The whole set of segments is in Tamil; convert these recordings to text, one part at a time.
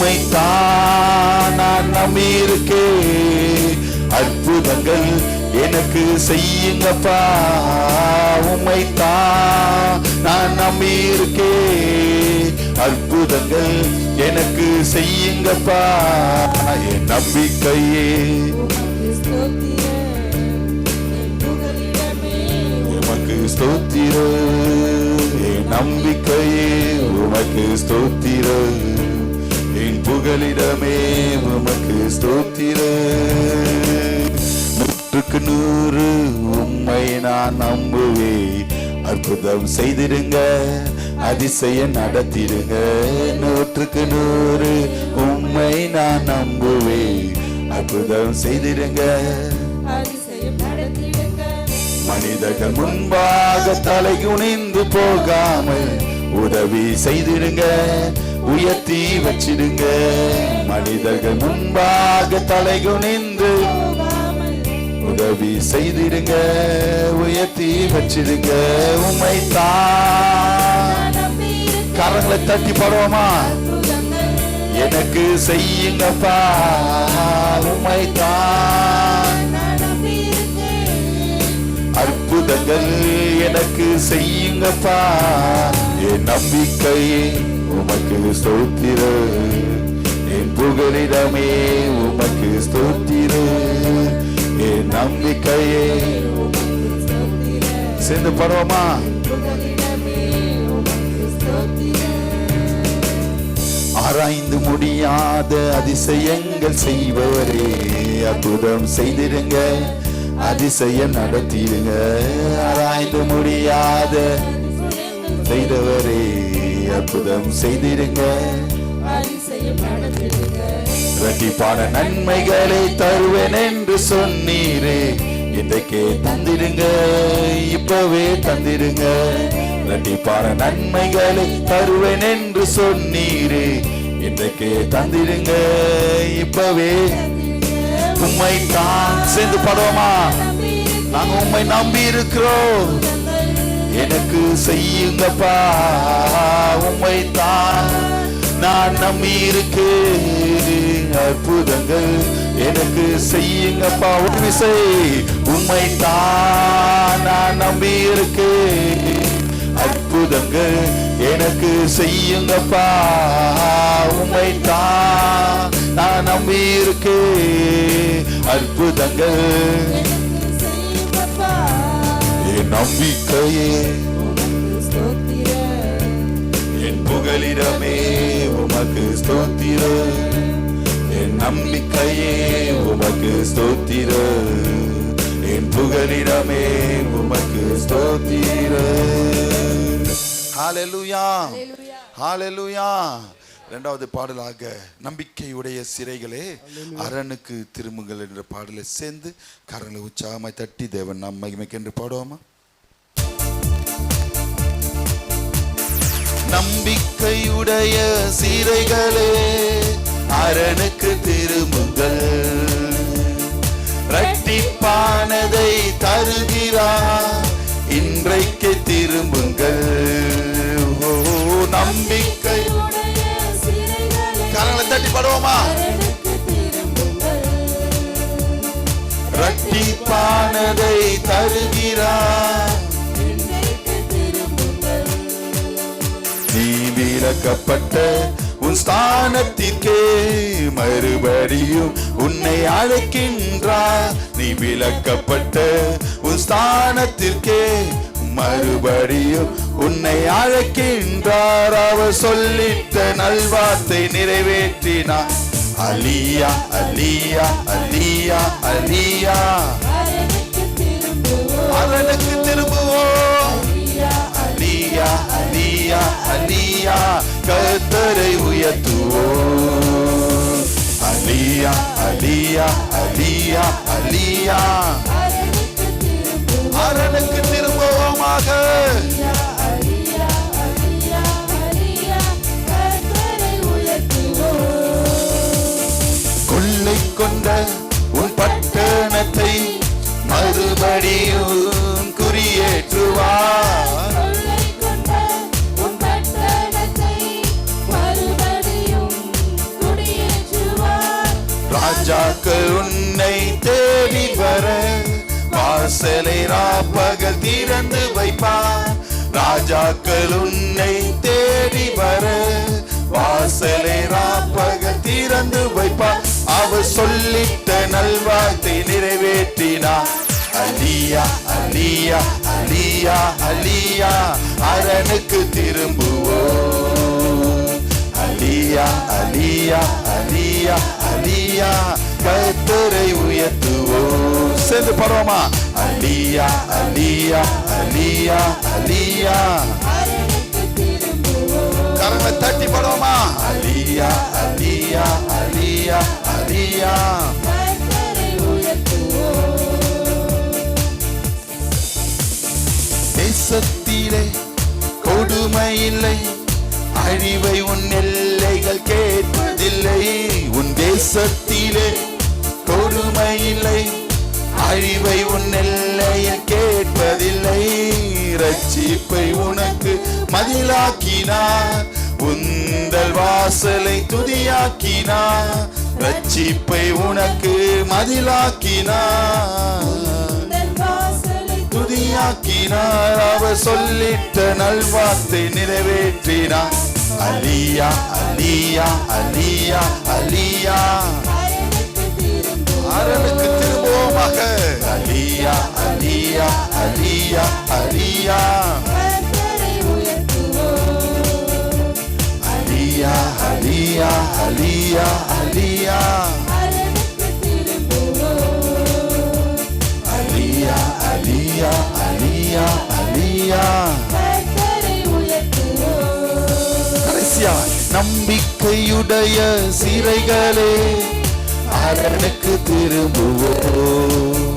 உம்மைத்தான் நான் நம்பியிருக்கேன். அற்புதங்கள் எனக்கு செய்யுங்கப்பா. உம்மைத்தான் நான் நம்பியிருக்கேன். அற்புதங்கள் எனக்கு செய்யுங்கப்பா. என் நம்பிக்கையே உமக்கு ஸ்தோத்திரம். என் நம்பிக்கையே உமக்கு ஸ்தோத்திரம். என் புகலிடமே உமக்கு ஸ்தோத்திரம். 100க்கு 100 உம்மை நான் நம்புவேன். அற்புதம் செய்திடுங்க, அதிசயம் நடத்திடுங்க. 100க்கு 100 உம்மை நான் நம்புவேன். அற்புதம் செய்திடுங்க, அதிசயம் நடத்திடுங்க. மனிதர்கள் முன்பாக தலை குனிந்து போகாமல் உதவி செய்திடுங்க, உயர்த்தி வச்சிடுங்க. மனிதர்கள் முன்பாக தலை குனிந்து உதவி செய்திடுங்க, உயர்த்தி வச்சிடுங்க. உம்மைத்தான் கரங்களை தட்டி பாடுவோமா? எனக்கு செய்யுங்கப்பா. உம்மைத்தான் அற்புதங்கள் எனக்கு செய்யுங்கப்பா. என் நம்பிக்கையே உமக்கு ஸ்தோத்திரம். என் புகலிடமே உமக்கு ஸ்தோத்திரம். என் நம்பிக்கையே சேர்ந்து பருவமா? ஆராய்ந்து முடியாத அதிசயங்கள் செய்பவரே, அற்புதம் செய்திருங்க, அதிசயம் நடத்திடுங்க. ஆராய்ந்து முடியாத செய்தவரே, அற்புதம் செய்திருங்க, இரட்டிப்பான நன்மைகளை தருவேன் என்று சொன்னீரே, இன்றைக்கே தந்திடுங்க, இப்பவே தந்திடுங்க. இரட்டிப்பான நன்மைகளை தருவேன் என்று சொன்னீரே, இன்றைக்கே தந்திடுங்க, இப்பவே. உம்மை தான் சேர்ந்து பாடுவோமா? நாங்க உம்மை நம்பி இருக்கிறோம், எனக்கு செய்யுங்கப்பா. உம்மை தான் நான் நம்பி இருக்கேன், அற்புதங்கள் எனக்கு செய்யுங்கப்பா. உண்மை செய். உம்மை தான் நான் நம்பி இருக்கேன், அற்புதங்கள் எனக்கு செய்யுங்கப்பா. உம்மை தான் நான் நம்பி இருக்கேன், அற்புதங்கள் என் நம்பிக்கையே என் புகலிடமே உமக்கு ஸ்தோத்திரம். என் நம்பிக்கையே உமக்கு ஸ்தோத்திரம். என் புகலிடமே உமக்கு ஸ்தோத்திரம். ஹல்லேலூயா, ஹல்லேலூயா. இரண்டாவது பாடலாக நம்பிக்கையுடைய சிறைகளே அரணுக்கு திரும்புங்கள் என்ற பாடலை சேர்ந்து கரங்களை உற்சாகமாய் தட்டி தேவன் நாம் மகிமைக்கு என்று பாடுவோமா? நம்பிக்கையுடைய சிறைகளே அரணுக்கு திரும்புங்கள், இரட்டிப்பானதை தருகிறார், இன்றைக்கு திரும்புங்கள். ஓ நம்பிக்கை கரங்களை தட்டி பாடுவோமா? இரட்டிப்பானதை தருகிறார், நீ விலக்கப்பட்ட உன் ஸ்தானத்திற்கே மறுபடியும் உன்னை அழைக்கின்றார். நீ விலக்கப்பட்ட உன் ஸ்தானத்திற்கே மறுபடியும் உன்னை அழைக்கின்றார். அவர் சொல்லிட்ட நல்வார்த்தை நிறைவேற்றினார். அலியா அலியா அலியா அலியா, அரணுக்கு திரும்புவோம். அலியா அலியா அலியா, கர்த்தரை உயர்த்துவோம். அலியா அலியா அலியா அலியா, அரணுக்கு திரும்புவோமாக. கொள்ளை கொண்ட உன் பட்டணத்தை மறுபடியும் குறியேற்றுவார். வாசலை ராப்பகல் திறந்து வைப்பார். ராஜாக்கள் உன்னை தேடி வர வாசலை ராப்பகல் திறந்து வைப்பார். அவர் சொல்லிட்ட நல்வார்த்தை நிறைவேற்றினார். அலியா அலியா அலியா அலியா அரணுக்கு திரும்புவோம். அலியா அலியா அலியா அலியா கர்த்தரை உயர்த்துவோம். சேர்ந்து பாடுவோமா? அலியா அலியா அலியா அலியா கரங்களை தட்டி பாடுவோமா? அலியா அலியா அலியா அலியா தேசத்திலே கொடுமை இல்லை, அழிவை உன் எல்லைகள் கேட்பதில்லை. உன் தேசத்திலே கொடுமை இல்லை, அழிவை உன் எல்லையில் கேட்பதில்லை. ரட்சிப்பை உனக்கு மதிலாக்கினார், உந்தல் வாசலை துதியாக்கினார். ரட்சிப்பை உனக்கு மதிலாக்கினார், துதியாக்கினார். அவர் சொல்லிட்ட நல்வார்த்தை நிறைவேற்றினார். அலியா அலியா அலியா அலியா அரணுக்கு திரும்புவோமாக. அலியா அலியா அலியா அலியா அலியா அலியா அலியா அலியா அலியா அலியா அலியா அலியா. கடைசியா, நம்பிக்கையுடைய சிறைகளே அரணுக்கு திரும்புவோம்.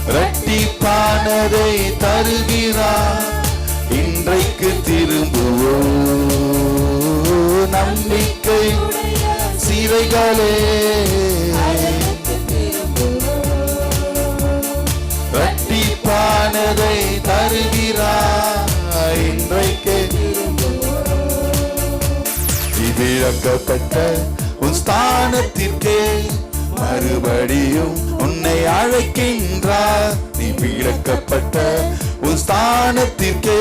இரட்டிப்பானதை தருகிறார், இன்றைக்கு திரும்புவோம். நம்பிக்கை சிறைகளே இரட்டிப்பானதை தருகிறார், இன்றைக்கு விலக்கப்பட்ட உன் ஸ்தானத்திற்கே மறுபடியும் உன்னை அழைக்கின்றார். நீ விலக்கப்பட்ட உன் ஸ்தானத்திற்கே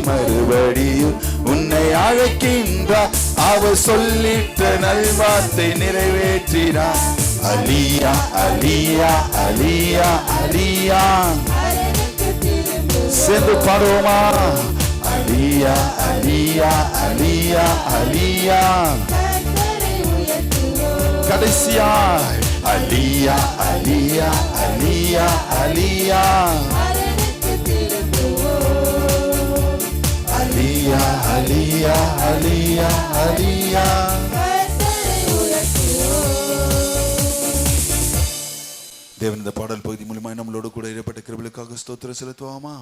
மறுபடியும் உன்னை அழைக்கின்றார். அவர் சொல்லிட்ட நல்வார்த்தை நிறைவேற்றினார். அலியா அலியா அலியா அலியா சேர்ந்து பாடுவோமா? அலியா அலியா அலியா அலியா கடைசியா அலியா அலியா அலியா அலியா அலியா அலியா அலியா அலியா. தேவன் இந்த பாடல் பகுதி மூலமாய் நம்மளோடு கூட இடைப்பட்ட கிருபைகளுக்காக ஸ்தோத்திரம் செலுத்துவோமா?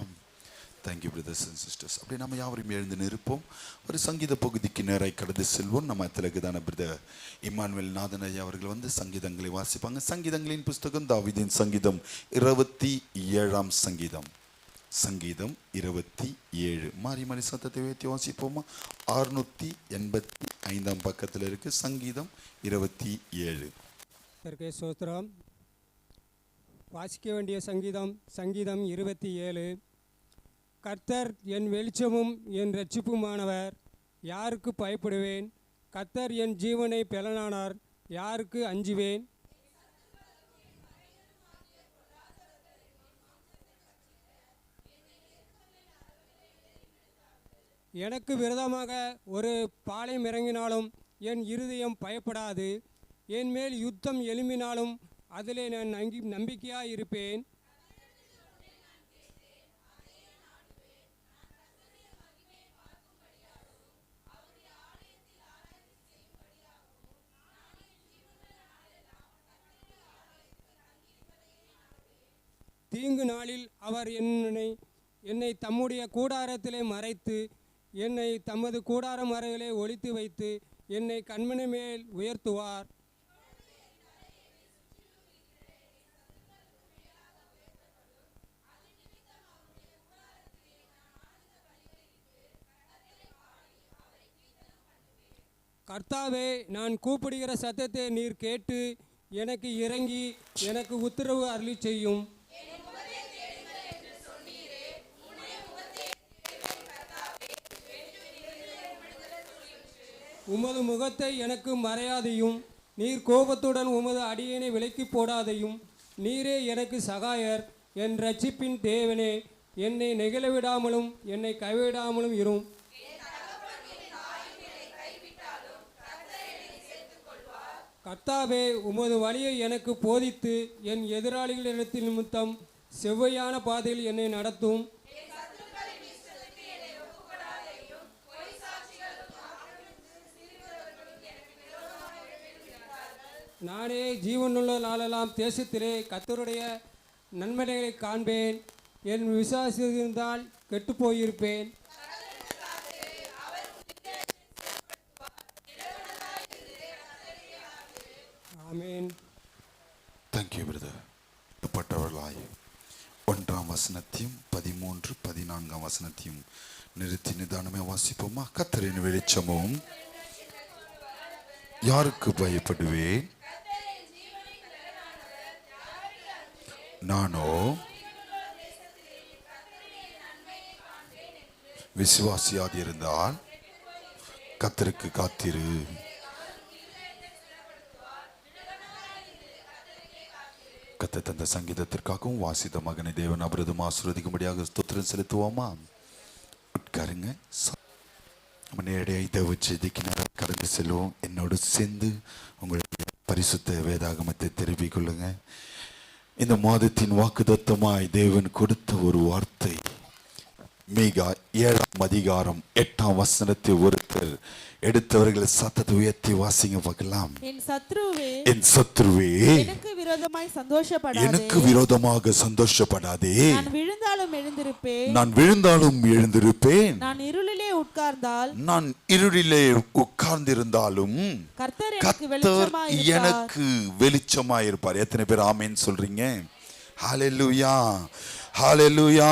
Thank you brothers and sisters. அப்படி நம்ம யாவரையும் எழுந்து நிற்போம். ஒரு சங்கீத பகுதிக்கு நேராக கடந்து செல்வோம். நம்ம திலகுதான பிரதர் இம்மானுவேல் நாதன் ஐயா அவர்கள் வந்து சங்கீதங்களை வாசிப்பாங்க. சங்கீதங்களின் புஸ்தகம் தாவீதின் சங்கீதம் 27ஆம் சங்கீதம். சங்கீதம் 27 மாறி மாறி சத்தத்தை உயர்த்தி வாசிப்போமா? 685ஆம் பக்கத்தில் இருக்கு சங்கீதம் 27. ஸ்தோத்திரம். வாசிக்க வேண்டிய சங்கீதம் சங்கீதம் 27. கர்த்தர் என் வெளிச்சமும் என் இரட்சிப்புமானவர், யாருக்கு பயப்படுவேன்? கர்த்தர் என் ஜீவனை பெலனானார், யாருக்கு அஞ்சுவேன்? எனக்கு விரோதமாக ஒரு பாளையம் இறங்கினாலும் என் இருதயம் பயப்படாது. என் மேல் யுத்தம் எழும்பினாலும் அதிலே நான் நம்பிக்கையாக இருப்பேன். தீங்கு நாளில் அவர் என்னை தம்முடைய கூடாரத்திலே மறைத்து, என்னை தமது கூடார மறைகளே ஒளித்து வைத்து, என்னை கண்மணி மேல் உயர்த்துவார். கர்த்தாவே, நான் கூப்பிடுகிற சத்தத்தை நீர் கேட்டு எனக்கு இறங்கி எனக்கு உத்தரவு அருளி செய்யும். உமது முகத்தை எனக்கு மறையாதையும், நீர் கோபத்துடன் உமது அடியேனை விலக்கி போடாதையும். நீரே எனக்கு சகாயர், என் இரட்சிப்பின் தேவனே. என்னை நெகிழவிடாமலும் என்னை கைவிடாமலும் இரும். கர்த்தாவே, உமது வழியை எனக்கு போதித்து என் எதிராளிகளிடத்தில் நிமித்தம் செவ்வையான பாதையில் என்னை நடத்தும். நானே ஜீவனுள்ள நாளெல்லாம் தேசத்திலே கர்த்தருடைய நன்மைகளை காண்பேன். என் விசுவாசியிருந்தால் கெட்டுப்போயிருப்பேன். ஆமென். Thank you brother. பட்டவர்களாய் 1ஆம் வசனத்தையும் 13, 14ஆம் வசனத்தையும் நிறுத்தி நிதானமே வாசிப்போமா? கர்த்தரின் வெளிச்சமும் யாருக்கு பயப்படுவேன்? நானோ விசுவாசியாது இருந்தால் கர்த்தருக்கு காத்திரு. கர்த்தர் தந்த சங்கீதத்திற்காகவும் வாசித்த மகனை தேவன் அபிரதம் ஆசீர்வதிக்கும்படியாக ஸ்தோத்திரம் செலுத்துவோமா? உட்காருங்க. நம்ம நேரடியாக தேவ செய்திக்கு நேரம் கடந்து செல்வோம். என்னோடு சேர்ந்து உங்களுடைய பரிசுத்த வேதாகமத்தை தெரிவிக் கொள்ளுங்க. இந்த மாதத்தின் வாக்குத்தத்தமாய் தேவன் கொடுத்த ஒரு வார்த்தை, மீகா 7ஆம் அதிகாரம் 8ஆம் வசனத்தை ஒருத்தர் எடுத்தவர்கள் சத்தத்தை உயர்த்தி வாசிங்க பார்க்கலாம். என் சத்ருவே, என் சத்ருவே, எனக்கு விரோதமாய் சந்தோஷப்படாதே. எனக்கு விரோதமாக சந்தோஷப்படாதே. நான் விழுந்தாலும் எழுந்திருப்பேன். நான் விழுந்தாலும் எழுந்திருப்பேன். நான் இருளிலே உட்கார்ந்தால், நான் இருளிலே உட்கார்ந்திருந்தாலும் கர்த்தர் கர்த்தர் எனக்கு வெளிச்சமாய் இருப்பார். எத்தனை பேர் ஆமென் சொல்றீங்க? ஹல்லேலூயா, ஹல்லேலூயா.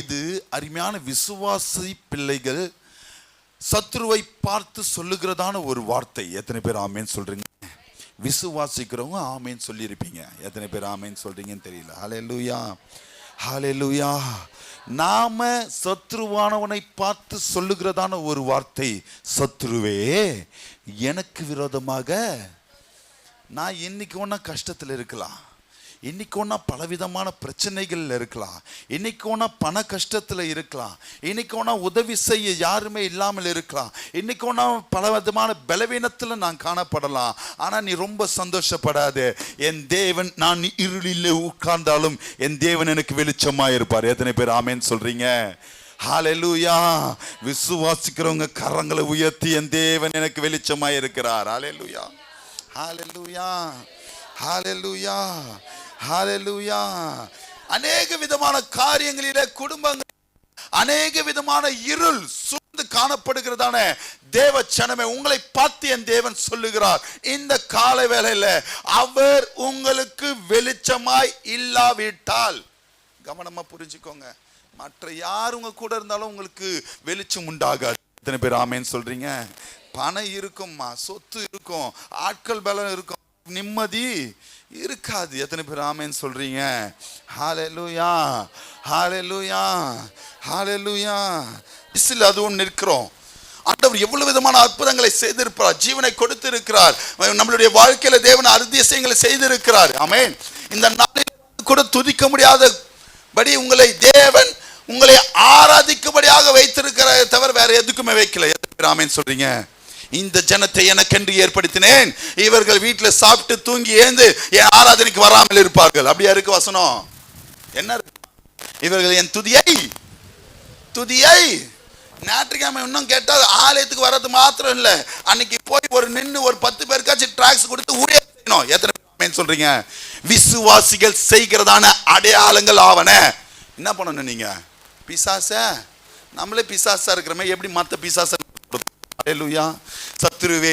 இது அருமையான விசுவாசி பிள்ளைகள் சத்ருவை பார்த்து சொல்லுகிறதான ஒரு வார்த்தை. எத்தனை பேர் ஆமேன் சொல்றீங்க? விசுவாசிக்கிறவங்க ஆமேன் சொல்லியிருப்பீங்க. எத்தனை பேர் ஆமேன் சொல்றீங்கன்னு தெரியல. ஹல்லேலூயா, ஹல்லேலூயா. நாம சத்ருவானவனை பார்த்து சொல்லுகிறதான ஒரு வார்த்தை, சத்ருவே எனக்கு விரோதமாக. நான் இன்னைக்கு ஒன்னா கஷ்டத்தில் இருக்கலாம், இன்னைக்கு ஒன்றா பலவிதமான பிரச்சனைகள் இருக்கலாம், இன்னைக்கு ஒன்றா பண கஷ்டத்தில் இருக்கலாம், இன்னைக்கு ஒன்றா உதவி செய்ய யாருமே இல்லாமல் இருக்கலாம், இன்னைக்கு ஒன்றா பல விதமான பலவீனத்தில் நான் காணப்படலாம். ஆனால் நீ ரொம்ப சந்தோஷப்படாது. என் தேவன், நான் இருளில் உட்கார்ந்தாலும் என் தேவன் எனக்கு வெளிச்சமாக இருப்பார். எத்தனை பேர் ஆமேன்னு சொல்றீங்க? ஹல்லேலூயா. விசுவாசிக்கிறவங்க கரங்களை உயர்த்தி, என் தேவன் எனக்கு வெளிச்சமாக இருக்கிறார். ஹல்லேலூயா, ஹல்லேலூயா, ஹல்லேலூயா, ஹல்லேலூயா. அநேக விதமான காரியங்களிலே குடும்பங்கள், அநேக விதமான இருள் சூழ்ந்து காணப்படுகிறதான தேவ ஜனமே, உங்களை பார்த்து என் தேவன் சொல்லுகிறார், இந்த காலை வேளையில அவர் உங்களுக்கு வெளிச்சமாய் இல்லாவிட்டால், கவனமா புரிஞ்சுக்கோங்க, மற்ற யார் உங்க கூட இருந்தாலும் உங்களுக்கு வெளிச்சம் உண்டாகாது. எத்தனை பேர் ஆமேன்னு சொல்றீங்க? பணம் இருக்கும்மா, சொத்து இருக்கும், ஆட்கள் பலம் இருக்கும், நிம்மதி இருக்காது. எத்தனை பேர் ஆமென் சொல்றீங்க? ஹல்லேலூயா, ஹல்லேலூயா, ஹல்லேலூயா. இஸ்ல அதுவும் நிற்கிறோம். ஆண்டவர் எவ்வளவு விதமான அற்புதங்களை செய்திருக்கிறார், ஜீவனை கொடுத்து இருக்கிறார், நம்மளுடைய வாழ்க்கையில தேவன் அதிசயங்களை செய்திருக்கிறார். ஆமென். இந்த நாளில் கூட துதிக்க முடியாதபடி உங்களை தேவன் உங்களை ஆராதிக்கும்படியாக வைத்திருக்கிற தவிர வேற எதுக்குமே வைக்கல. எத்தனை பேர் ஆமென் சொல்றீங்க? இந்த ஜனத்தை எனக்கென்று ஏற்படுத்தினேன், இவர்கள் வீட்டில் சாப்பிட்டு தூங்கி ஏந்து என் ஆராதனைக்கு வராமல் இருப்பார்கள். அப்படியா இருக்கு வசனம்? என்ன இவர்கள் என் துதியை ஞாயிற்றுக்கிழமை இன்னும் கேட்டால் ஆலயத்துக்கு வர்றது மாத்திரம் இல்லை, அன்னைக்கு போய் ஒரு நின்று ஒரு 10 பேருக்காச்சும் டிராக்ஸ் கொடுத்து ஊழியம் செய்யணும். எத்தனை பேர் சொல்றீங்க? விசுவாசிகள் செய்கிறதான அடையாளங்கள் ஆவன. என்ன பண்ணணும் நீங்க? பிசாச நம்மளே பிசாசா இருக்கிறமே, எப்படி மற்ற பிசாச? ஹல்லேலூயா. சத்ருவே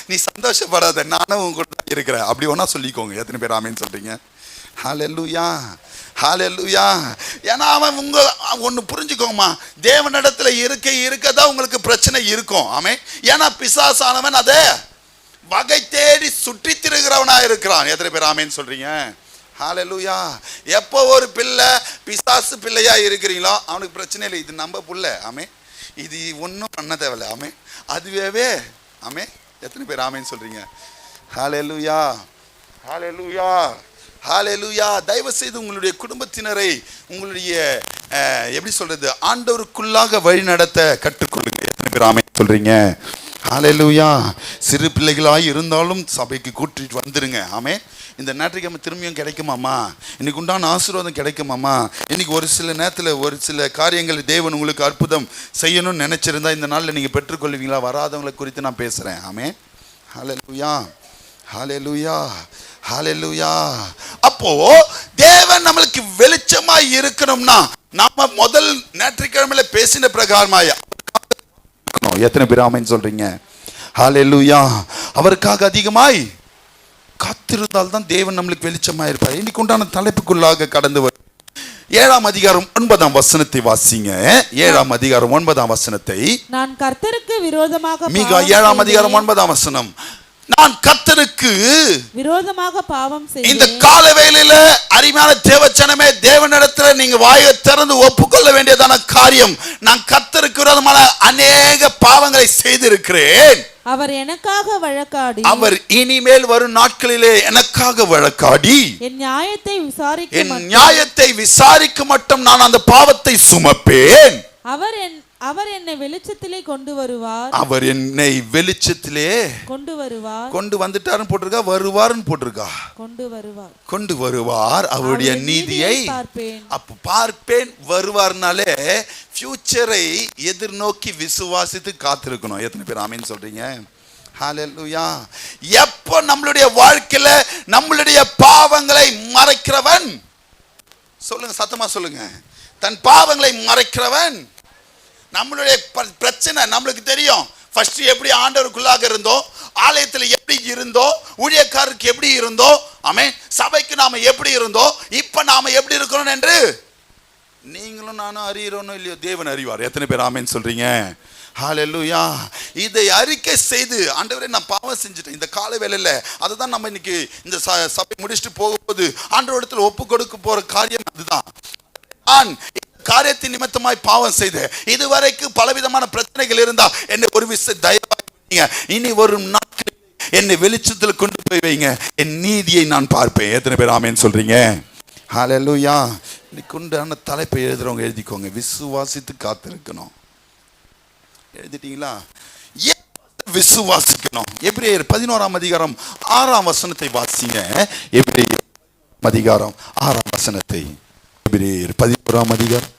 நீ சந்தோஷப்படாத, நானும் உங்க கூட இருக்கிறேன். அப்படி ஒன்னா சொல்லிக்கோங்க. எத்தனை பேர் ஆமென் சொல்றீங்க? ஹல்லேலூயா, ஹல்லேலூயா. ஏன்னா அவன் உங்க ஒன்று புரிஞ்சுக்கோங்கம்மா, தேவனிடத்துல இருக்கதான் உங்களுக்கு பிரச்சனை இருக்கும். ஆமென். ஏன்னா பிசாசானவன் அதை வகை தேடி சுற்றி திரிகிறவனா இருக்கிறான். எத்தனை பேர் ஆமென் சொல்றீங்க? ஹல்லேலூயா. எப்போ ஒரு பிள்ளை பிசாசு பிள்ளையா இருக்கிறீங்களோ அவனுக்கு பிரச்சனை இல்லை, இது நம்ம புள்ள. ஆமென். இது ஒன்றும் பண்ண தேவையில்ல. ஆமே, அதுவே ஆமே. எத்தனை பேர் ஆமேன்னு சொல்றீங்க? ஹல்லேலூயா, ஹல்லேலூயா, ஹல்லேலூயா. தயவு செய்து உங்களுடைய குடும்பத்தினரை உங்களுடைய எப்படி சொல்றது, ஆண்டவருக்குள்ளாக வழி நடத்த கற்றுக்கொள்ளுங்க. எத்தனை பேர் ஆமேன்னு சொல்றீங்க? ஹல்லேலூயா. சிறு பிள்ளைகளாய் இருந்தாலும் சபைக்கு கூட்டிட்டு வந்துருங்க. ஆமே. இந்த ஞாயிற்றுக்கிழமை திரும்பியும் கிடைக்குமாம்மா? இன்னைக்கு உண்டான ஆசீர்வாதம் கிடைக்குமாம்மா? இன்னைக்கு ஒரு சில நேரத்தில் ஒரு சில காரியங்கள் தேவன் உங்களுக்கு அற்புதம் செய்யணும்னு நினைச்சிருந்தா இந்த நாளில் நீங்கள் பெற்றுக்கொள்வீங்களா? வராதவங்களை குறித்து நான் பேசுகிறேன். ஆமே. ஹல்லேலூயா, ஹல்லேலூயா, ஹல்லேலூயா. அப்போ தேவன் நம்மளுக்கு வெளிச்சமாய் இருக்கணும்னா நாம முதல் ஞாயிற்றுக்கிழமையில பேசின பிரகாரமாய் எத்தனை பேர் ஆமென் சொல்றீங்க? ஹல்லேலூயா. அவருக்காக அதிகமாய் காத்திருந்தால் தான் தேவன் நம்மளுக்கு வெளிச்சமாக இருப்பார். இன்னைக்கு உண்டான தலைப்புக்குள்ளாக கடந்து வரும் 7ஆம் அதிகாரம் 9ஆம் வசனத்தை வாசிங்க. 7ஆம் அதிகாரம் 9ஆம் வசனத்தை. நான் கர்த்தருக்கு விரோதமாக மீகா 7ஆம் அதிகாரம் 9ஆம் வசனம். நான் கர்த்தருக்கு விரோதமாக பாவம் செய்தேன். இந்த கால வேளையில அருமையான தேவச்சனமே, தேவனிடத்துல நீங்க வாயை திறந்து ஒப்புக்கொள்ள வேண்டியதான காரியம், நான் கர்த்தருக்கு விரோதமான அநேக பாவங்களை செய்திருக்கிறேன். அவர் எனக்காக வழக்காடி, அவர் இனிமேல் வரும் நாட்களிலே எனக்காக வழக்காடி என் நியாயத்தை விசாரிக்க மட்டும் நான் அந்த பாவத்தை சுமப்பேன். அவர் என்னை வெளிச்சத்திலே கொண்டு வருவார். அவர் என்னை வெளிச்சத்திலே கொண்டு வந்துட்டாருன்னு போட்டிருக்கா, வருவார்னு போட்டிருக்கா? கொண்டு வருவார். அவருடைய நீதியை அப்ப பார்ப்பேன். வருவார்னாலே ஃபியூச்சரை எதிர்நோக்கி விசுவாசித்து காத்திருக்கணும். எத்தனை பேர் ஆமென் சொல்றீங்க? ஹல்லேலூயா. எப்போ நம்மளுடைய வாழ்க்கையில நம்மளுடைய பாவங்களை மறைக்கிறவன், சொல்லுங்க, சத்தமா சொல்லுங்க, தன் பாவங்களை மறைக்கிறவன். நம்மளுடைய பிரச்சனை நம்மளுக்கு தெரியும். ஃபர்ஸ்ட் எப்படி ஆண்டவருக்குள்ளாக இருந்தோம், ஆலயத்தில் எப்படி இருந்தோம், ஊழியக்காரருக்கு எப்படி இருந்தோம், ஆமென், சபைக்கு நாம எப்படி இருந்தோம், இப்ப நாம எப்படி இருக்கிறோம் என்று நீங்களும் நானும் அறியறோம் இல்லையோ, தேவன் அறிவார். எத்தனை பேர் ஆமென் சொல்றீங்க? ஹல்லேலூயா. இதை அறிக்கை செய்து, ஆண்டவரே நான் பாவம் செஞ்சுட்டேன் இந்த கால வேளையில, அதுதான் நம்ம இன்னைக்கு இந்த சபை முடிச்சுட்டு போகும்போது ஆண்டவரிடத்தில் ஒப்பு கொடுக்க போற காரியம் அதுதான். நான் காரியத்தின் நிமித்தமாய் பாவம் செய்து இதுவரைக்கும் பலவிதமான பிரச்சனைகள் இருந்தா என்னை ஒரு விஷயம் தயவாக இனி வரும் நாட்களில் என்னை வெளிச்சத்தில் கொண்டு போய் வைங்க, என் நீதியை நான் பார்ப்பேன். எத்தனை பேர் ஆமென் சொல்றீங்க? ஹல்லேலூயா. இன்னைக்கு உண்டான தலைப்பை எழுதுறவங்க எழுதிக்கோங்க, விசுவாசித்து காத்திருக்கணும். எழுதிட்டீங்களா? விசுவாசிக்கணும். எபிரேயர் 11ஆம் அதிகாரம் 6ஆம் வசனத்தை வாசிங்க. எபிரேயர் அதிகாரம் 6ஆம் வசனத்தை. எபிரேயர் 11ஆம் அதிகாரம்.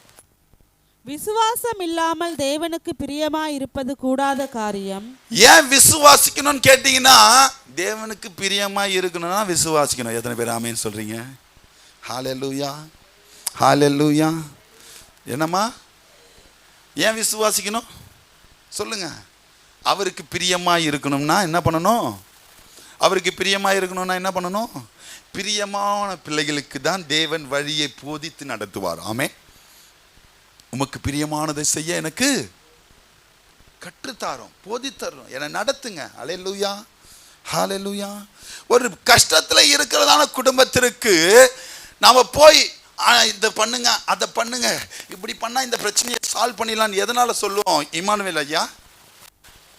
விசுவாசம் இல்லாமல் தேவனுக்கு பிரியமாய் இருப்பது கூடாத காரியம். ஏன் விசுவாசிக்கணும்னு கேட்டீங்கன்னா, தேவனுக்கு பிரியமாய் இருக்கணும்னா விசுவாசிக்கணும். எத்தனை பேர் ஆமென் சொல்றீங்க? ஹல்லேலூயா, ஹல்லேலூயா. என்னம்மா, ஏன் விசுவாசிக்கணும் சொல்லுங்க? அவருக்கு பிரியமாய் இருக்கணும்னா என்ன பண்ணணும்? அவருக்கு பிரியமாய் இருக்கணும்னா என்ன பண்ணணும்? பிரியமான பிள்ளைகளுக்கு தான் தேவன் வழியை போதித்து நடத்துவார். ஆமென். உமக்கு பிரியமானதை செய்ய எனக்கு கற்றுத்தாரோம், போதித்தரோம், என்னை நடத்துங்க. ஹல்லேலூயா, ஹல்லேலூயா. ஒரு கஷ்டத்துல இருக்கிறதான குடும்பத்திற்கு நாம போய் இதை பண்ணுங்க, அதை பண்ணுங்க, இப்படி பண்ணா இந்த பிரச்சனையை சால்வ் பண்ணிடலாம் எதனால சொல்லுவோம்? இமானுவேல் ஐயா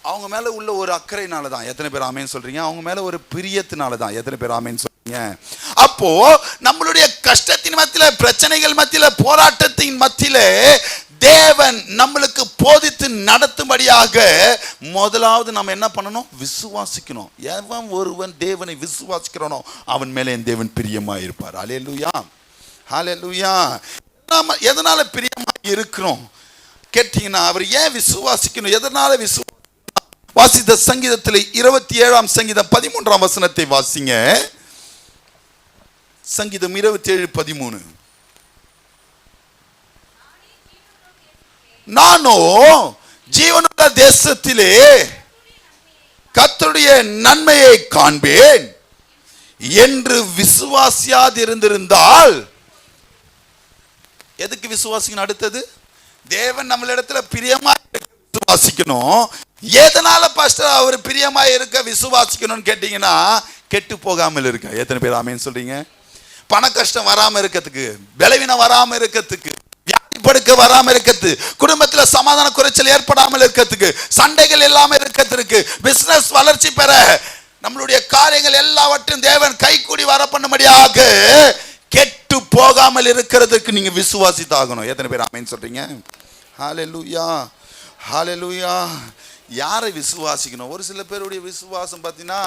அவங்க மேல உள்ள ஒரு அக்கறையினால தான். எத்தனை பேர் ஆமென் சொல்றீங்க? அவங்க மேல ஒரு பிரியத்தினால தான். எத்தனை பேர் ஆமென் சொல்றீங்க? அப்போ நம்மளுடைய கஷ்டத்தின் மத்தியில, பிரச்சனைகள் மத்தியில, போராட்டத்தின் மத்தியில தேவன் நம்மளுக்கு போதித்து நடத்தும்படியாக முதலாவது நம்ம என்ன பண்ணணும்? விசுவாசிக்கணும். எவன் ஒருவன் தேவனை விசுவாசிக்கிறானோ அவன் மேலே என் தேவன் பிரியமா இருப்பார். ஹல்லேலூயா, ஹல்லேலூயா. நாம எதனால பிரியமா இருக்கிறோம் கேட்டீங்கன்னா, அவர் ஏன் விசுவாசிக்கணும்? எதனால வாசித்த சங்கீதத்தில் 27ஆம் சங்கீதம் 13ஆம் வசனத்தை வாசிங்க. சங்கீதம் 27:13. நானோ ஜீவனுள்ள தேசத்திலே கர்த்தருடைய நன்மையை காண்பேன் என்று விசுவாசியாதிருந்திருந்தால். எதுக்கு விசுவாசிக்கணும்? அடுத்தது தேவன் நம்மளிடத்துல பிரியமா விசுவாசிக்கணும். எதனால பாஸ்டர் அவர் பிரியமா இருக்க விசுவாசிக்கணும்னு கேட்டீங்கன்னா, கெட்டு போகாமல் இருக்க. எத்தனை பேர் ஆமென் சொல்றீங்க? பண கஷ்டம் வராம இருக்கிறதுக்கு, பலவீனம் வராம இருக்கிறதுக்கு, வியாதி படுக்க வராம இருக்கிறது, குடும்பத்துல சமாதான குறைச்சல் ஏற்படாமல் இருக்கிறதுக்கு, சண்டைகள் இல்லாம இருக்கிறதுக்கு, பிசினஸ் வளர்ச்சி பெற, நம்மளுடைய காரியங்கள் எல்லாவற்றையும் தேவன் கைகூடி வர பண்ணும்படியாக கெட்டு போகாமல் இருக்கிறதுக்கு நீங்க விசுவாசித்தாகணும். எத்தனை பேர் ஆமென் சொல்றீங்க? ஹல்லேலூயா, ஹல்லேலூயா. யாரை விசுவாசிக்கணும்? ஒரு சில பேருடைய விசுவாசம் பார்த்தீங்கன்னா,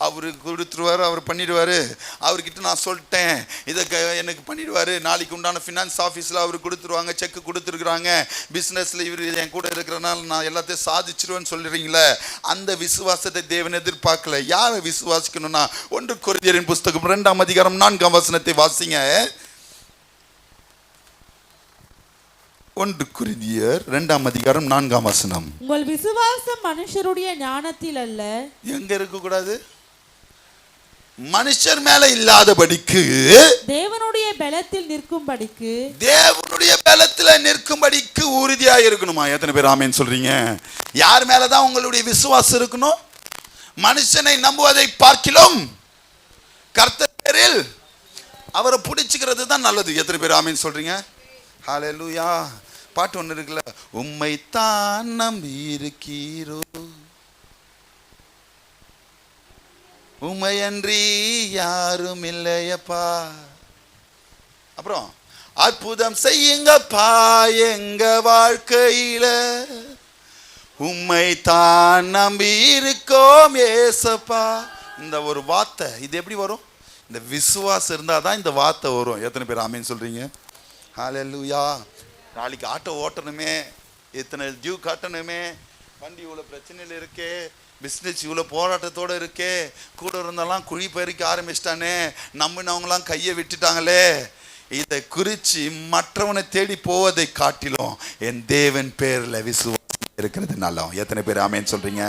அவரு கொடுத்துருவாரு, அவர் பண்ணிடுவாரு, அவர்கிட்ட நான் சொல்லிட்டேன் இதை எனக்கு பண்ணிடுவாரு, நாளைக்கு உண்டான ஃபினான்ஸ் ஆஃபீஸில் அவர் கொடுத்துருவாங்க, செக்கு கொடுத்துருக்குறாங்க, பிஸ்னஸில் இவர் என் கூட இருக்கிறனால நான் எல்லாத்தையும் சாதிச்சிருவேன்னு சொல்லுறீங்களே, அந்த விசுவாசத்தை தேவன் எதிர்பார்க்கல. யாரை விசுவாசிக்கணும்னா, 1 கொரிந்தியரின் புஸ்தகம் 2ஆம் அதிகாரம் 4ஆம் வசனத்தை வாசிங்க. 1 கொரிந்தியர் 2ஆம் அதிகாரம் 4ஆம் வசனம். உங்கள் விசுவாசம் மனுஷருடைய ஞானத்தில் அல்ல. எங்க இருக்க கூடாது? மனுஷர் மேல இல்லாதபடிக்கு தேவனுடைய பலத்தில் நிற்கும்படிக்கு, தேவனுடைய பலத்துல நிற்கும்படிக்கு உறுதியா இருக்கணுமா? எத்தனை பேர் ஆமென் சொல்றீங்க? யார் மேலதான் உங்களுடைய விசுவாசம் இருக்கணும்? மனுஷனை நம்புவதை பார்க்கிலும் கர்த்தர் பேரில் அவரை பிடிச்சுக்கிறது தான் நல்லது. எத்தனை பேர் ஆமென் சொல்றீங்க? ஹல்லேலூயா. பாட்டு ஒன்று இருக்குல்ல, உம்மை தான் நம்பி இருக்கீரோ, உம்மையன்றி யாரும் இல்லையப்பா. அப்புறம் அற்புதம் செய்யுங்கப்பா எங்க வாழ்க்கையில, உம்மை தான் நம்பி இருக்கோம் ஏசப்பா. இந்த ஒரு வார்த்தை, இது எப்படி வரும்? இந்த விசுவாசம் இருந்தாதான் இந்த வார்த்தை வரும். எத்தனை பேர் ஆமென் சொல்றீங்க? ஹல்லேலூயா. நாளைக்கு ஆட்டோ ஓட்டணுமே, இத்தனை டியூ கட்டணுமே, வண்டி இவ்வளோ பிரச்சனையில் இருக்கே, பிஸ்னஸ் இவ்வளோ போராட்டத்தோடு இருக்கே, கூட இருந்தெல்லாம் குழி பறிக்க ஆரம்பிச்சிட்டானே, நம்பினவங்களாம் கையை விட்டுட்டாங்களே, இதை குறித்து மற்றவனை தேடி போவதை காட்டிலும் என் தேவன் பேரில் விசுவாசம் இருக்கிறது நல்லா. எத்தனை பேர் ஆமென் சொல்றீங்க?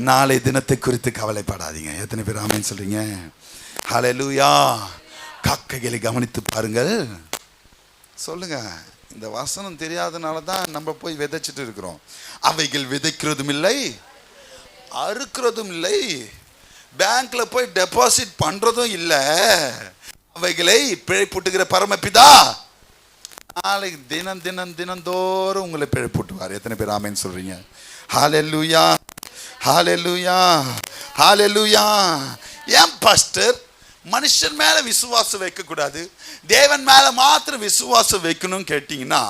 நாளை தினத்தை குறித்து கவலைப்படாதீங்க. எத்தனை பேர் ஆமென் சொல்றீங்க? ஹல்லேலூயா. காக்கைகளை கவனித்து பாருங்கள். சொல்லுங்க. இந்த வசனம் தெரியாதனால தான் நம்ம போய் விதைச்சிட்டு இருக்கிறோம். அவைகள் விதைக்கிறதும் இல்லை, அறுக்கிறதும் இல்லை, பேங்க்ல போய் டெபாசிட் பண்றதும் இல்லை, அவைகளை பிழைப்புட்டுகிற பரமபிதா நாளைக்கு தினம் தினம் தினந்தோறும் உங்களை பிழைப்புட்டுவார். எத்தனை பேர் ஆமென் சொல்றீங்க? ஹல்லேலூயா, ஹல்லேலூயா, ஹல்லேலூயா. ஏன் பாஸ்டர் மனுஷன் மேல விசுவாசம் வைக்க கூடாது, தேவன் மேல மாத்திரம் விசுவாசம் வைக்கணும் கேட்டீங்கன்னா,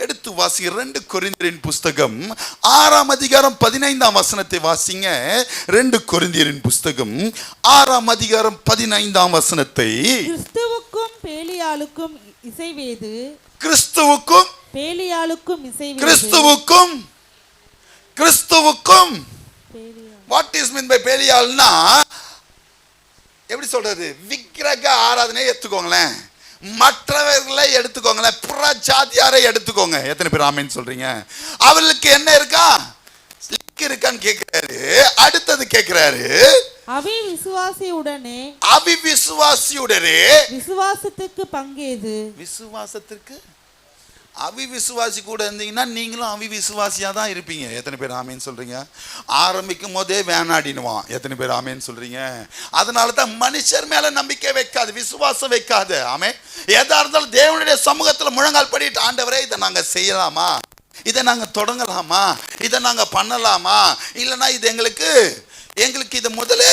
எடுத்து வாசி 2 கொரிந்தியரின் புஸ்தகம் 6ஆம் அதிகாரம் 15ஆம் வசனத்தை வாசிங்க. 2 கொரிந்தியரின் புஸ்தகம் 6ஆம் அதிகாரம் 15ஆம் வசனத்தை. கிறிஸ்துவுக்கும் பேலியாளுக்கும் இசைவேது, கிறிஸ்துவுக்கும் பேலியாளுக்கும் இசைவேது, கிறிஸ்துவுக்கும் கிறிஸ்துவுக்கும். வாட் இஸ் மீன் பை பேலியால்னா எப்படி சொல்றது? விக்கிரக ஆராதனை எடுத்துக்கோங்களேன், மற்றவர்களை எடுத்துக்கோங்களேன், புற ஜாதியாரை எடுத்துக்கோங்க. எத்தனை பேர் ஆமென் சொல்றீங்க? அவர்களுக்கு என்ன இருக்கா? இருக்கான்னு கேட்கிறாரு. அடுத்தது கேட்கிறாரு, அவிவிசுவாசியுடனே விசுவாசத்துக்கு பங்கேது. விசுவாசத்திற்கு அவிவிசுவாசி கூட இருந்தீங்கன்னா நீங்களும் அவிவிசுவாசியா தான் இருப்பீங்க. எத்தனை பேர் ஆமேன் சொல்றீங்க? ஆரம்பிக்கும் போதே வேணாடினுவான். எத்தனை பேர் ஆமேன் சொல்றீங்க? அதனால தான் மனுஷர் மேல நம்பிக்கை வைக்காது, விசுவாசம் வைக்காது. ஆமே, எதா இருந்தாலும் தேவனுடைய சமூகத்துல முழங்கால் படிட்டு, ஆண்டவரே இதை நாங்க செய்யலாமா, இதை நாங்க தொடங்கலாமா, இதை நாங்க பண்ணலாமா, இல்லைன்னா இது எங்களுக்கு இதை முதல்ல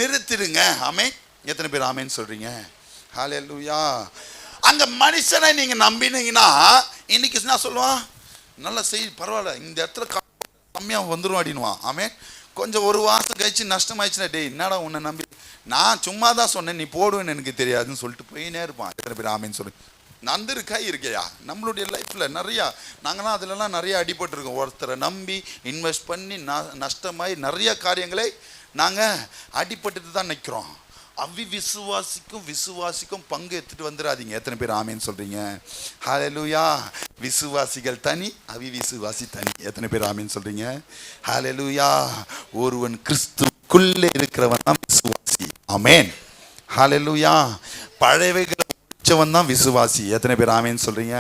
நிறுத்திடுங்க. ஆமே, எத்தனை பேர் ஆமேன்னு சொல்றீங்க? ஹல்லேலூயா. அங்க மனுஷனை நீங்க நம்பினீங்கன்னா இன்னைக்கு நான் சொல்லுவான், நல்லா செய், பரவாயில்ல, இந்த இடத்துல கம்மியா வந்துடும் அப்படின்வான். ஆமே, கொஞ்சம் ஒரு வாசம் கழிச்சு நஷ்டமாயிடுச்சுன்னா, டேய் என்னடா உன்னை நம்பி நான் சும்மா தான் சொன்னேன், நீ போடுவேன்னு எனக்கு தெரியாதுன்னு சொல்லிட்டு போயினே இருப்பான். எத்தனை பேர் ஆமேன்னு சொல்லு. நந்திருக்காய் இருக்கையா நம்மளுடைய லைஃப்ல நிறையா, நாங்களாம் அதுலலாம் நிறைய அடிபட்டுருக்கோம். ஒருத்தரை நம்பி இன்வெஸ்ட் பண்ணி நஷ்டமாயி நிறைய காரியங்களை நாங்கள் அடிபட்டுட்டு தான் நிற்கிறோம். அவிவிசுவாசிக்கும் விசுவாசிக்கும் பங்கு எடுத்துட்டு வந்துடாதீங்க. எத்தனை பேர் ஆமேன்னு சொல்றீங்க? ஹல்லேலூயா. விசுவாசிகள் தனி, அவிவிசுவாசி தனி. எத்தனை பேர் ஆமேன்னு சொல்றீங்க? ஹல்லேலூயா. ஒருவன் கிறிஸ்துவுக்குள்ளே இருக்கிறவன் தான் விசுவாசி. ஆமேன். ஹல்லேலூயா. பழையவைகளை முடிச்சவன் தான் விசுவாசி. எத்தனை பேர் ஆமேன்னு சொல்றீங்க?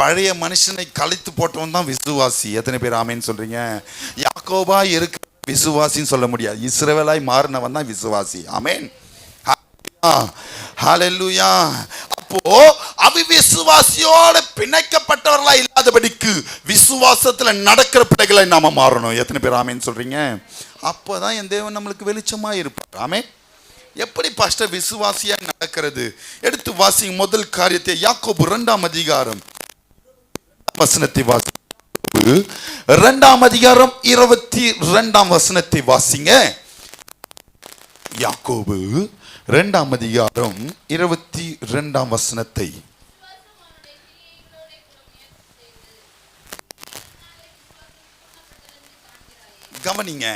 பழைய மனுஷனை கழித்து போட்டவன் தான் விசுவாசி. எத்தனை பேர் ஆமேன்னு சொல்றீங்க? யாக்கோபா இருக்க விசுவாசின்னு சொல்ல முடியாது, இஸ்ரவேலாய் மாறினவன் தான் விசுவாசி. ஆமேன். ஹல்லேலூயா. அப்போ அவிசுவாசியோட பிணைக்கப்பட்டவர்களா இல்லாதபடிக்கு விசுவாசத்துல நடக்கிற பிள்ளைகளை நாம மாறணும். எத்தனை பேர் ஆமேன்னு சொல்றீங்க? அப்பதான் என் தேவன் நம்மளுக்கு வெளிச்சமா இருப்பார். ஆமே. எப்படி பாஸ்டர் விசுவாசியா நடக்கிறது? எடுத்து வாசிங்க முதல் காரியத்தை. யாக்கோபு 2ஆம் அதிகாரம் வசனத்தை வாசி. 2ஆம் அதிகாரம் 22ஆம் வசனத்தை வாசிங்க. யாக்கோபு 2ஆம் அதிகாரம் 22ஆம் வசனத்தை. கவனிங்க.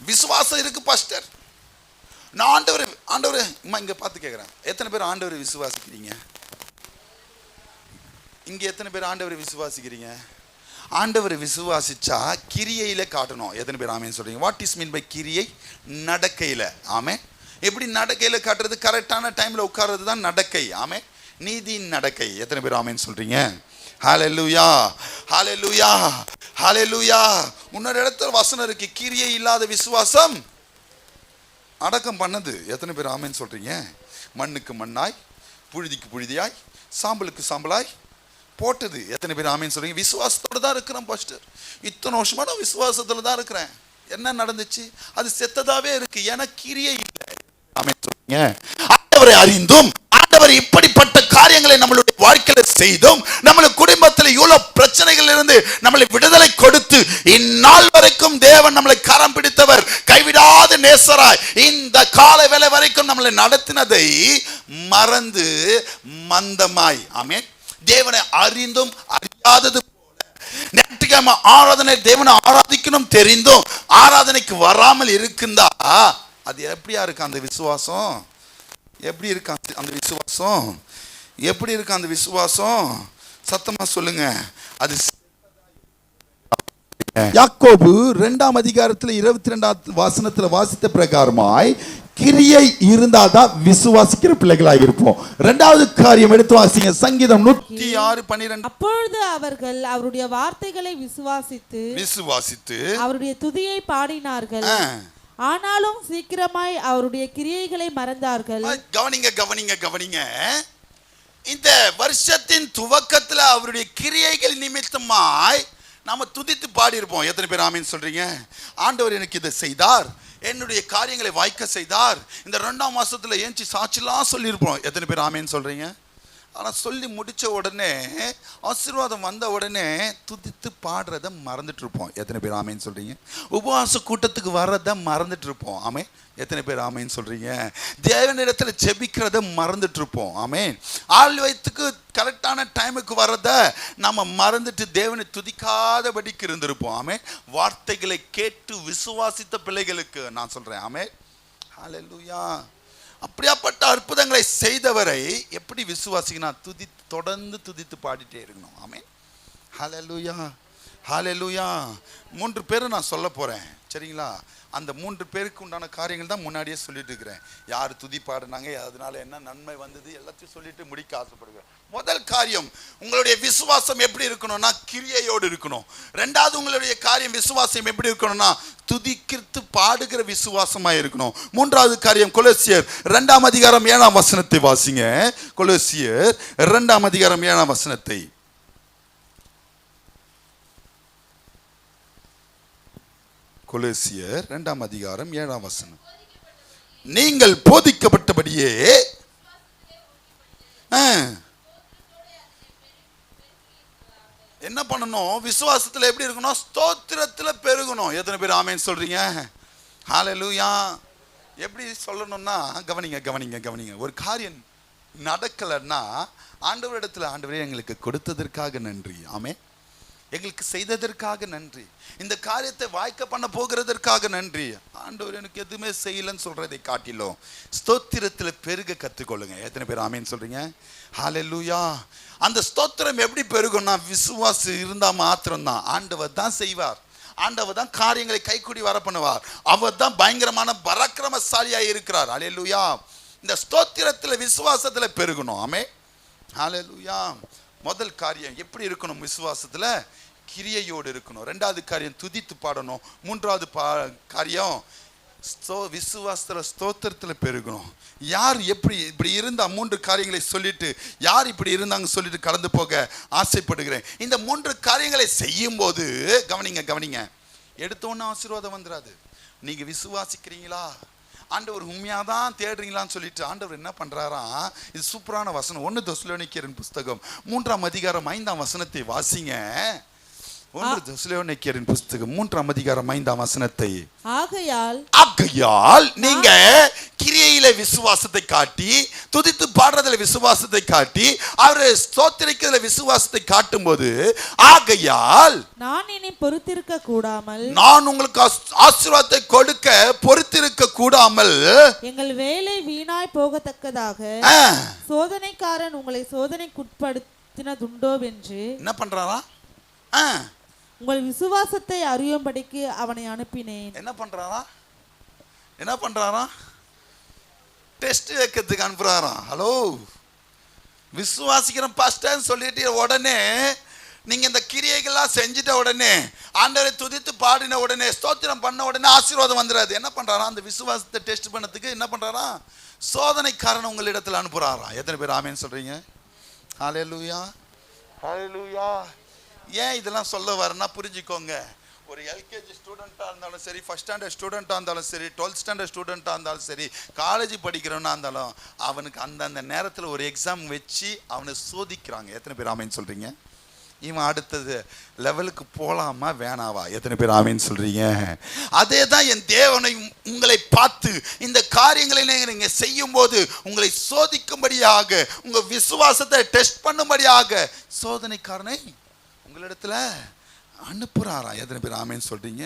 விசுவாசம் இருக்கு பாஸ்டர். நான் ஆண்டவரே இங்க பார்த்து கேட்கிறேன், எத்தனை பேர் ஆண்டவரை விசுவாசிக்கிறீங்க? இங்க எத்தனை பேர் ஆண்டவரை விசுவாசிக்கிறீங்க? ஆண்டவரை விசுவாசிச்சா கிரியையில காட்டணும். எத்தனை பேர் ஆமேன்னு சொல்றீங்க? வாட் இஸ் மீன் பை கிரியை? நடக்கையில. ஆமே. எப்படி நடக்கையில காட்டுறது? கரெக்டான டைம்ல உட்கார்றது தான் நடக்கை. ஆமே. நீதியின் நடக்கை. எத்தனை பேர் ஆமேன்னு சொல்றீங்க? ஹல்லேலூயா, ஹல்லேலூயா, ஹல்லேலூயா. இன்னொரு இடத்துல வசனம் இருக்கு, கிரியை இல்லாத விசுவாசம் அடக்கம் பண்ணது. எத்தனை பேர் ஆமேன்னு சொல்றீங்க? மண்ணுக்கு மண்ணாய், புழுதிக்கு புழுதியாய், சாம்பலுக்கு சாம்பலாய் போட்டது. எத்தனை பேர் ஆமேன்னு சொல்றீங்க? விசுவாசத்தோட தான் இருக்கிறேன் பாஸ்டர். இத்தனை வருஷமா நான் விசுவாசத்துல தான் இருக்கிறேன். என்ன நடந்துச்சு? அது செத்ததாவே இருக்கு. எனக்கு கிரியை இல்லை. ஆமேன்னு சொல்றீங்க. ஆண்டவரை அறிந்தும் ஆண்டவர் இப்படிப்பட்ட காரியங்களை நம்மளுடைய வாழ்க்கையில செய்தும் நம்மளுடைய குடும்பத்தில் இவ்வளவு பிரச்சனைகள் இருந்து நம்மளை விடுதலை கொடுத்து இந்நாள் வரைக்கும் தேவன் நம்மளை கரம் பிடித்தவர், கைவிடாத நேசராய் இந்த கால வேளை வரைக்கும் நம்மளை நடத்தினதை மறந்து மந்தமாய், ஆமென், தேவனை அறிந்தும் அறியாதது போல ஞாயிற்றுக்கிழமை ஆராதனை தேவனை ஆராதிக்கணும் தெரிந்தும் ஆராதனைக்கு வராமல் இருக்குந்தா அது எப்படியா இருக்கு? அந்த விசுவாசம் எப்படி இருக்கு? அந்த விசுவாசம் எப்படி இருக்கு? அந்த விசுவாசம் சத்தமா சொல்லுங்க. அது யாக்கோபு 2ஆம் அதிகாரத்துல 22ஆம் வசனத்துல வாசித்த பிரகாரமாய் கிரியை இருந்தாதான் விசுவாசிக்கிற பிள்ளைகளாக இருப்போம். 2வது காரியம் எடுத்து வாசிங்க. சங்கீதம் 106:12. அப்பொழுது அவர்கள் அவருடைய வார்த்தைகளை விசுவாசித்து அவருடைய துதியை பாடினார்கள். ஆனாலும் சீக்கிரமாய் அவருடைய கிரியைகளை மறந்தார்கள். கவனிங்க கவனிங்க கவனிங்க. இந்த வருஷத்தின் துவக்கத்துல அவருடைய கிரியைகள் நிமித்தமாய் நாம துதித்து பாடி இருப்போம். எத்தனை பேர் ஆமீன் சொல்றீங்க? ஆண்டவர் எனக்கு இதை செய்தார், என்னுடைய காரியங்களை வாய்க்க செய்தார். இந்த 2ஆம் மாசத்துல ஏஞ்சி சாட்சிலாம் சொல்லியிருப்போம். எத்தனை பேர் ஆமீன் சொல்றீங்க? ஆனால் சொல்லி முடிச்ச உடனே ஆசீர்வாதம் வந்த உடனே துதித்து பாடுறத மறந்துட்டு இருப்போம். எத்தனை பேர் ஆமேன்னு சொல்றீங்க? உபவாச கூட்டத்துக்கு வர்றத மறந்துட்டு இருப்போம். ஆமே. எத்தனை பேர் ஆமேன்னு சொல்றீங்க? தேவனிடத்துல ஜெபிக்கிறத மறந்துட்டு இருப்போம். ஆமே. ஆழ்வயத்துக்கு கரெக்டான டைமுக்கு வர்றத நம்ம மறந்துட்டு தேவனை துதிக்காதபடிக்கு இருந்திருப்போம். ஆமே. வார்த்தைகளை கேட்டு விசுவாசித்த பிள்ளைகளுக்கு நான் சொல்றேன். ஆமே. ஹல்லேலூயா. அப்படியாப்பட்ட அற்புதங்களை செய்தவரை எப்படி விசுவாசிக்கணும்? தொடர்ந்து துதித்து பாடிட்டே இருக்கணும். ஆமென். ஹல்லேலூயா, ஹல்லேலூயா. 3 பேரை நான் சொல்ல போறேன், சரிங்களா? அந்த 3 பேருக்கு உண்டான காரியங்கள் தான் முன்னாடியே சொல்லிட்டு இருக்கிறேன். யார் துதி பாடினாங்க, அதனால என்ன நன்மை வந்தது, எல்லாத்தையும் சொல்லிட்டு முடிக்க ஆசைப்படுகிறேன். முதல் காரியம், உங்களுடைய விசுவாசம் எப்படி இருக்கணும்னா கிரியையோடு இருக்கணும். 2வது உங்களுடைய காரியம் விசுவாசம் எப்படி இருக்கணும்னா துதிக்கிட்டு பாடுகிற விசுவாசமா இருக்கணும். 3வது காரியம் கொலோசியர் 2ஆம் அதிகாரம் 7ஆம் வசனத்தை வாசிங்க. கொலோசியர் 2ஆம் அதிகாரம் 7ஆம் வசனத்தை. கொலோசியர் 2ஆம் அதிகாரம் 7ஆம் வசனம். நீங்கள் போதிக்கப்பட்டபடியே என்ன பண்ணணும்? விசுவாசத்துல எப்படி இருக்கணும்? ஸ்தோத்திரத்துல பெருகணும். எத்தனை பேர் ஆமேன்னு சொல்றீங்க? ஹல்லேலூயா. எப்படி சொல்லணும்னா கவனிங்க கவனிங்க கவனிங்க. ஒரு காரியம் நடக்கலன்னா ஆண்டவரிடத்துல, ஆண்டவரே எங்களுக்கு கொடுத்ததற்காக நன்றி, ஆமே, எங்களுக்கு செய்ததற்காக நன்றி, இந்த காரியத்தை வாய்க்க பண்ண போகிறதற்காக நன்றி, ஆண்டவர் எனக்கு எதுவுமே செய்யலன்னு சொல்றதை காட்டிலும் ஸ்தோத்திரத்துல பெருக கத்துக்கொள்ளுங்க. எத்தனை பேர் ஆமேன்னு சொல்றீங்க? ஹல்லேலூயா. அந்த ஸ்தோத்திரம் எப்படி பெருகும்னா விசுவாசம் இருந்தா மாத்திரம்தான். ஆண்டவர் தான் செய்வார், ஆண்டவர் தான் காரியங்களை கைக்கூடி வர பண்ணுவார், அவர் தான் பயங்கரமான பராக்கிரமசாலியா இருக்கிறார். ஹல்லேலூயா. இந்த ஸ்தோத்திரத்துல விசுவாசத்துல பெருகணும். ஆமே. ஹல்லேலூயா. முதல் காரியம் எப்படி இருக்கணும்? விசுவாசத்துல கிரியையோடு இருக்கணும். 2வது காரியம் துதித்து பாடணும். 3வது காரியம் விசுவாசத்துல ஸ்தோத்திரத்துல பெருகணும். யார் இப்படி இருந்த 3 காரியங்களை சொல்லிட்டு யார் இப்படி இருந்தாங்க சொல்லிட்டு கடந்து போக ஆசைப்படுகிறேன். இந்த 3 காரியங்களை செய்யும் போது கவனிங்க, எடுத்தோன்னு ஆசீர்வாதம் வந்துடாது. நீங்க விசுவாசிக்கிறீங்களா, ஆண்டவர் உண்மையாதான் தேடுறீங்களான்னு சொல்லிட்டு ஆண்டவர் என்ன பண்றாராம், இது சூப்பரான வசனம். 1 தெசலோனிக்கேயரின் புஸ்தகம் 3ஆம் அதிகாரம் 5ஆம் வசனத்தை வாசிங்க. 1 தெசலோனிக்கேயரின் புஸ்தகம் 3ஆம் அதிகாரம் 5ஆம் வசனத்தை. ஆகையால் நீங்க கிரியையில விசுவாசத்தை காட்டி, துதித்து பாடுறதுல விசுவாசத்தை காட்டி, அவரை ஸ்தோத்திரிக்கிறதுல விசுவாசத்தை காட்டும் போது, ஆகையால் நான் இனி பொறுத்திருக்க கூடாமல், நான் உங்களுக்கு ஆசீர்வாதத்தை கொடுக்க பொறுத்திருக்க கூடாமல், எங்கள் வேலை வீணாய் போகத்தக்கதாக சோதனைக்காரன் உங்களை சோதனைக்குட்படுத்தினதுண்டோ என்று என்ன பண்றாரா, உங்கள் விசுவாசத்தை அறியும்படிக்கு அவனை அனுப்பினேன். என்ன பண்றாரா, டெஸ்ட் வைக்கிறதுக்கு அனுப்புறாராம். ஹலோ, விசுவாசிக்கிற பாஸ்டர்னு சொல்லிட்டு உடனே நீங்க இந்த கிரியைகள்லாம் செஞ்சுட்ட உடனே, ஆண்டவரை துதித்து பாடின உடனே, ஸ்தோத்திரம் பண்ண உடனே ஆசீர்வாதம் வந்துடாது. என்ன பண்றாரா, அந்த விசுவாசத்தை டெஸ்ட் பண்ணதுக்கு என்ன பண்றாரா, சோதனைக்காரன் உங்களிடத்தில் அனுப்புறாராம். எத்தனை பேர் ஆமேன்னு சொல்றீங்க? ஹல்லேலூயா, ஹல்லேலூயா. ஏன் இதெல்லாம் சொல்ல வரேன்னா புரிஞ்சுக்கோங்க. ஒரு எல்கேஜி ஸ்டூடெண்ட்டாக இருந்தாலும் சரி, ஃபஸ்ட் ஸ்டாண்டர்ட் ஸ்டூடெண்ட்டாக இருந்தாலும் சரி, 12th ஸ்டாண்டர்ட் ஸ்டூடெண்ட்டாக இருந்தாலும் சரி, காலேஜ் படிக்கிறவனா இருந்தாலும் அவனுக்கு அந்தந்த நேரத்தில் ஒரு எக்ஸாம் வச்சு அவனை சோதிக்கிறாங்க. எத்தனை பேர் ஆமேன்னு சொல்கிறீங்க? இவன் அடுத்தது லெவலுக்கு போகலாமா வேணாவா? எத்தனை பேர் ஆமேன்னு சொல்கிறீங்க? அதே தான் என் தேவனை உங்களை பார்த்து இந்த காரியங்களை நீங்கள் செய்யும் போது உங்களை சோதிக்கும்படியாக, உங்கள் விசுவாசத்தை டெஸ்ட் பண்ணும்படியாக சோதனைக்காரனை உங்களிடத்துல அனுப்புறாரா? எத்தனை பேர் ஆமேன்னு சொல்றீங்க?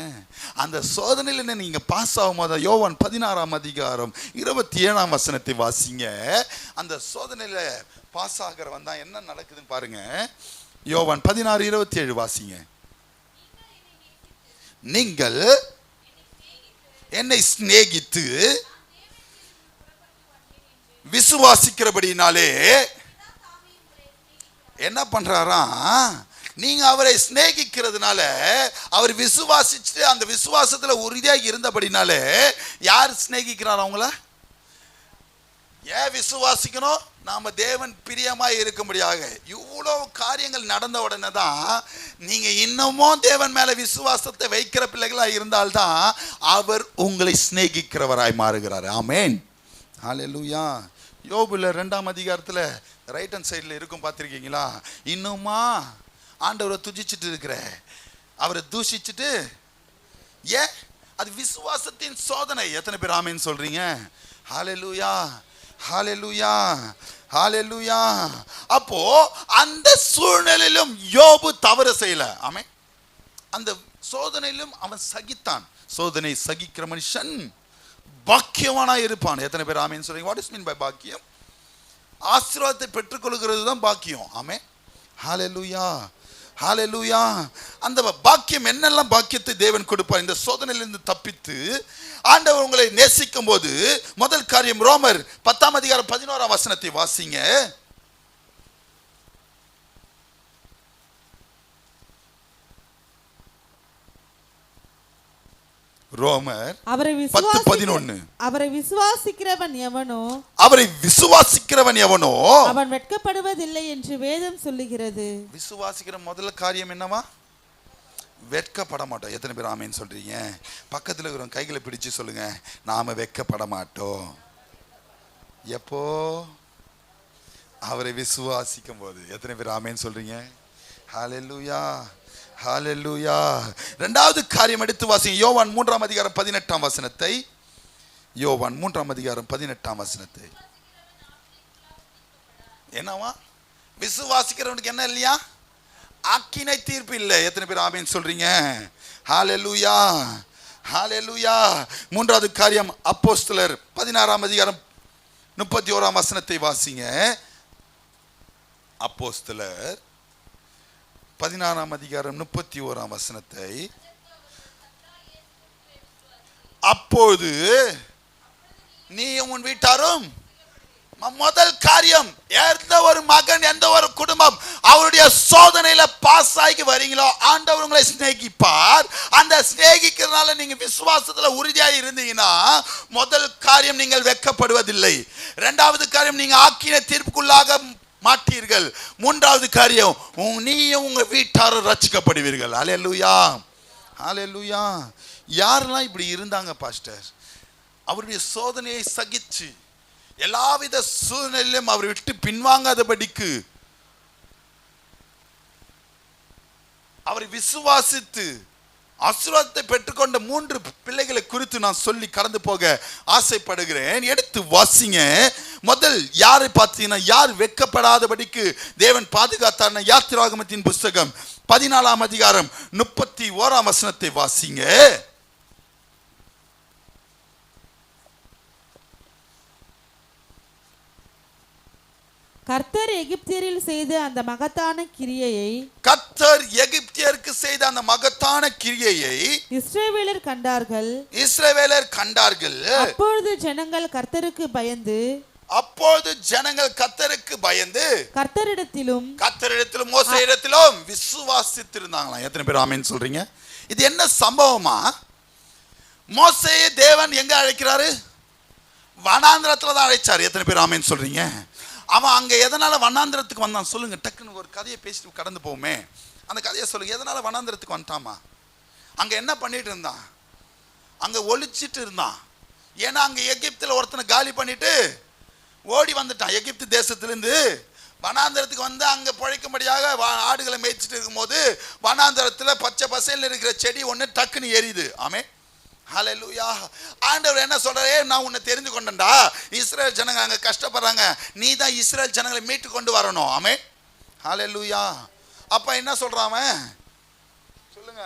அந்த சோதனையில நீங்க பாஸ் ஆகும் போது யோவான் 16ஆம் அதிகாரம் 27ஆம் வசனத்தை வாசிங்க. அந்த சோதனையில பாஸ் ஆகிறவன் தான் என்ன நடக்குதுன்னு பாருங்க. யோவான் 16:27 வாசிங்க. நீங்கள் என்னை சிநேகித்து விசுவாசிக்கிறபடினாலே என்ன பண்றாரா, நீங்க அவரை சிநேகிக்கிறதுனால, அவர் விசுவாசிச்சுட்டு அந்த விசுவாசத்துல உறுதியாக இருந்தபடினாலே, யார் சிநேகிக்கிறார் அவங்கள? ஏன் விசுவாசிக்கணும்? நாம தேவன் பிரியமாய் இருக்கும்படியாக. இவ்வளவு காரியங்கள் நடந்த உடனே தான் நீங்க இன்னமும் தேவன் மேல விசுவாசத்தை வைக்கிற பிள்ளைகளா இருந்தால்தான் அவர் உங்களை சிநேகிக்கிறவராய் மாறுகிறார். ஆமேன், ஹல்லேலூயா. யோபுல 2ஆம் அதிகாரத்துல ரைட் ஹேண்ட் சைடில் இருக்கும், பார்த்துருக்கீங்களா? இன்னுமா ஆண்டவரை துதிச்சுட்டு இருக்கிற, அவரை தூஷிச்சுட்டு, ஏன்? அது விசுவாசத்தின் சோதனை. எத்தனை பேர் ஆமேன்னு சொல்றீங்க? ஹல்லேலூயா, ஹல்லேலூயா, ஹல்லேலூயா. அப்போ அந்த சூழ்நிலையிலும் யோபு தவறு செய்யல. ஆமென். அந்த சோதனையிலும் அவன் சகித்தான். சோதனை சகிக்கிற மனுஷன் பாக்கியவானா இருப்பான். எத்தனை பேர் ஆமேன்னு சொல்றீங்க? வாட் இஸ் மீன் பை பாக்கியம்? ஆசீர்வாதத்தை பெற்றுக்கொள்கிறது தான் பாக்கியம். ஆமென், ஹல்லேலூயா, ஹல்லேலூயா. அந்த பாக்கியம் என்னெல்லாம் பாக்கியத்தை தேவன் கொடுப்பார்? இந்த சோதனையிலிருந்து தப்பித்து ஆண்டவர் உங்களை நேசிக்கும் போது முதல் காரியம், ரோமர் 10ஆம் அதிகாரம் 11ஆம் வசனத்தை வாசிங்க. ரோமர் 10:11. அவரை விசுவாசிக்கிறவன் எவனோ, அவன் வெட்கப்படுவதில்லை என்று வேதம் சொல்லுகிறது. விசுவாசிக்கிற முதல் காரியம் என்னவா? வெட்கப்பட மாட்டோம். எத்தனை பேர் ஆமேன்னு சொல்றீங்க? பக்கத்தில் இருக்கிறவங்க கைகளை பிடிச்சு சொல்லுங்க, நாம வெட்கப்பட மாட்டோம். எப்போ? அவரை விசுவாசிக்கும் போது. எத்தனை பேர் ஆமேன்னு சொல்றீங்க? ஹல்லேலூயா, ஹல்லேலூயா. இரண்டாவது காரியம் எடுத்து வாசிங்க. யோவான் 3ஆம் அதிகாரம் 18ஆம் வசனத்தை. யோவான் 3ஆம் அதிகாரம் 18ஆம் வசனத்தை. என்னவா? விசுவாசிக்கிறவனுக்கு என்ன இல்லையா? ஆக்கினை தீர்ப்பு இல்லை. எத்தனை பேர் ஆமேன்னு சொல்றீங்க? ஹல்லேலூயா, ஹல்லேலூயா. மூன்றாவது காரியம், அப்போஸ்தலர் 16ஆம் அதிகாரம் 31ஆம் வசனத்தை வாசிங்க. அப்போஸ்தலர் 16ஆம் அதிகாரம் 31ஆம் வசனத்தை. அப்போது நீயும் உன் வீட்டாரும் முதல் காரியம், எந்த ஒரு மகன், எந்த ஒரு குடும்பம் அவருடைய சோதனையில பாஸ் ஆகி வரீங்களோ ஆண்டவர் உங்களை சிநேகிப்பார். அந்த சிநேகிக்கிறதுனால நீங்க விசுவாசத்துல உறுதியாக இருந்தீங்கன்னா முதல் காரியம், நீங்கள் வெட்கப்படுவதில்லை. இரண்டாவது காரியம், நீங்க ஆக்கின தீர்ப்புக்குள்ளாக மாட்டீர்கள். மூன்றாவது காரியம், நீயும் உங்க வீட்டாரும் ரட்சிக்கப்படுவீர்கள். அல்லேலூயா, அல்லேலூயா. யாரெல்லாம் இப்படி இருந்தாங்க பாஸ்டர்? அவருடைய சோதனையை சகிச்சு எல்லாவித சூழ்நிலையிலும் அவர் விட்டு பின்வாங்காதபடிக்கு அவரை விசுவாசித்து ஆசீர்வாதத்தை பெற்றுக்கொண்ட 3 பிள்ளைகளை குறித்து நான் சொல்லி கடந்து போக ஆசைப்படுகிறேன். எடுத்து வாசிங்க. முதல் யாரை பார்த்தீங்கன்னா, யார் வெட்கப்படாதபடிக்கு தேவன் பாதுகாத்தார். யாத்திராகமத்தின் புஸ்தகம் 14ஆம் அதிகாரம் 31ஆம் வசனத்தை வாசிங்க. கர்த்தர் எகிப்தியரில் செய்த அந்த மகத்தான கிரியையை, கர்த்தர் எகிப்தியருக்கு செய்த அந்த மகத்தான கிரியையை இஸ்ரவேலர் கண்டார்கள். இஸ்ரவேலர் கண்டார்கள். அப்பொழுது ஜனங்கள் கர்த்தருக்கு பயந்து, கர்த்தரிடத்திலும் மோசேயிடத்திலும் விசுவாசித்திருந்தாங்களாம். எத்தனை பேர் ஆமென் சொல்றீங்க? இது என்ன சம்பவமா? மோசேயை தேவன் எங்க அழைக்கிறாரு? வனாந்திரத்துல தான் அழைச்சாரு. எத்தனை பேர் ஆமென் சொல்றீங்க? அவன் அங்க எதனால வனாந்திரத்துக்கு வந்தான் சொல்லுங்க. டக்குன்னு ஒரு கதையை பேசிட்டு கடந்து போவோமே. அந்த கதையை சொல்லுங்க. எதனால வனாந்திரத்துக்கு வந்துட்டாமா? அங்க என்ன பண்ணிட்டு இருந்தான்? அங்க ஒளிச்சிட்டு இருந்தான். ஏன்னா அங்க எகிப்துல ஒருத்தனை காலி பண்ணிட்டு ஓடி வந்துட்டான். எகிப்து தேசத்திலிருந்து வனாந்திரத்துக்கு வந்து அங்க பிழைக்கும்படியாக ஆடுகளை மேய்ச்சிட்டு இருக்கும்போது வனாந்திரத்துல பச்சை பசேல்னு இருக்கிற செடி ஒண்ணு டக்குன்னு எரியுது. ஆமே, ஹல்லேலூயா. ஆண்டவர் என்ன சொல்றாரு? நான் உன்னை தெரிந்து கொண்டேன்டா. இஸ்ரேல் ஜனங்க அங்க கஷ்டப்படுறாங்க, நீ தான் இஸ்ரேல் ஜனங்களை மீட்டு கொண்டு வரணும். ஆமே, ஹல்லேலூயா. அப்ப என்ன சொல்றான் சொல்லுங்க?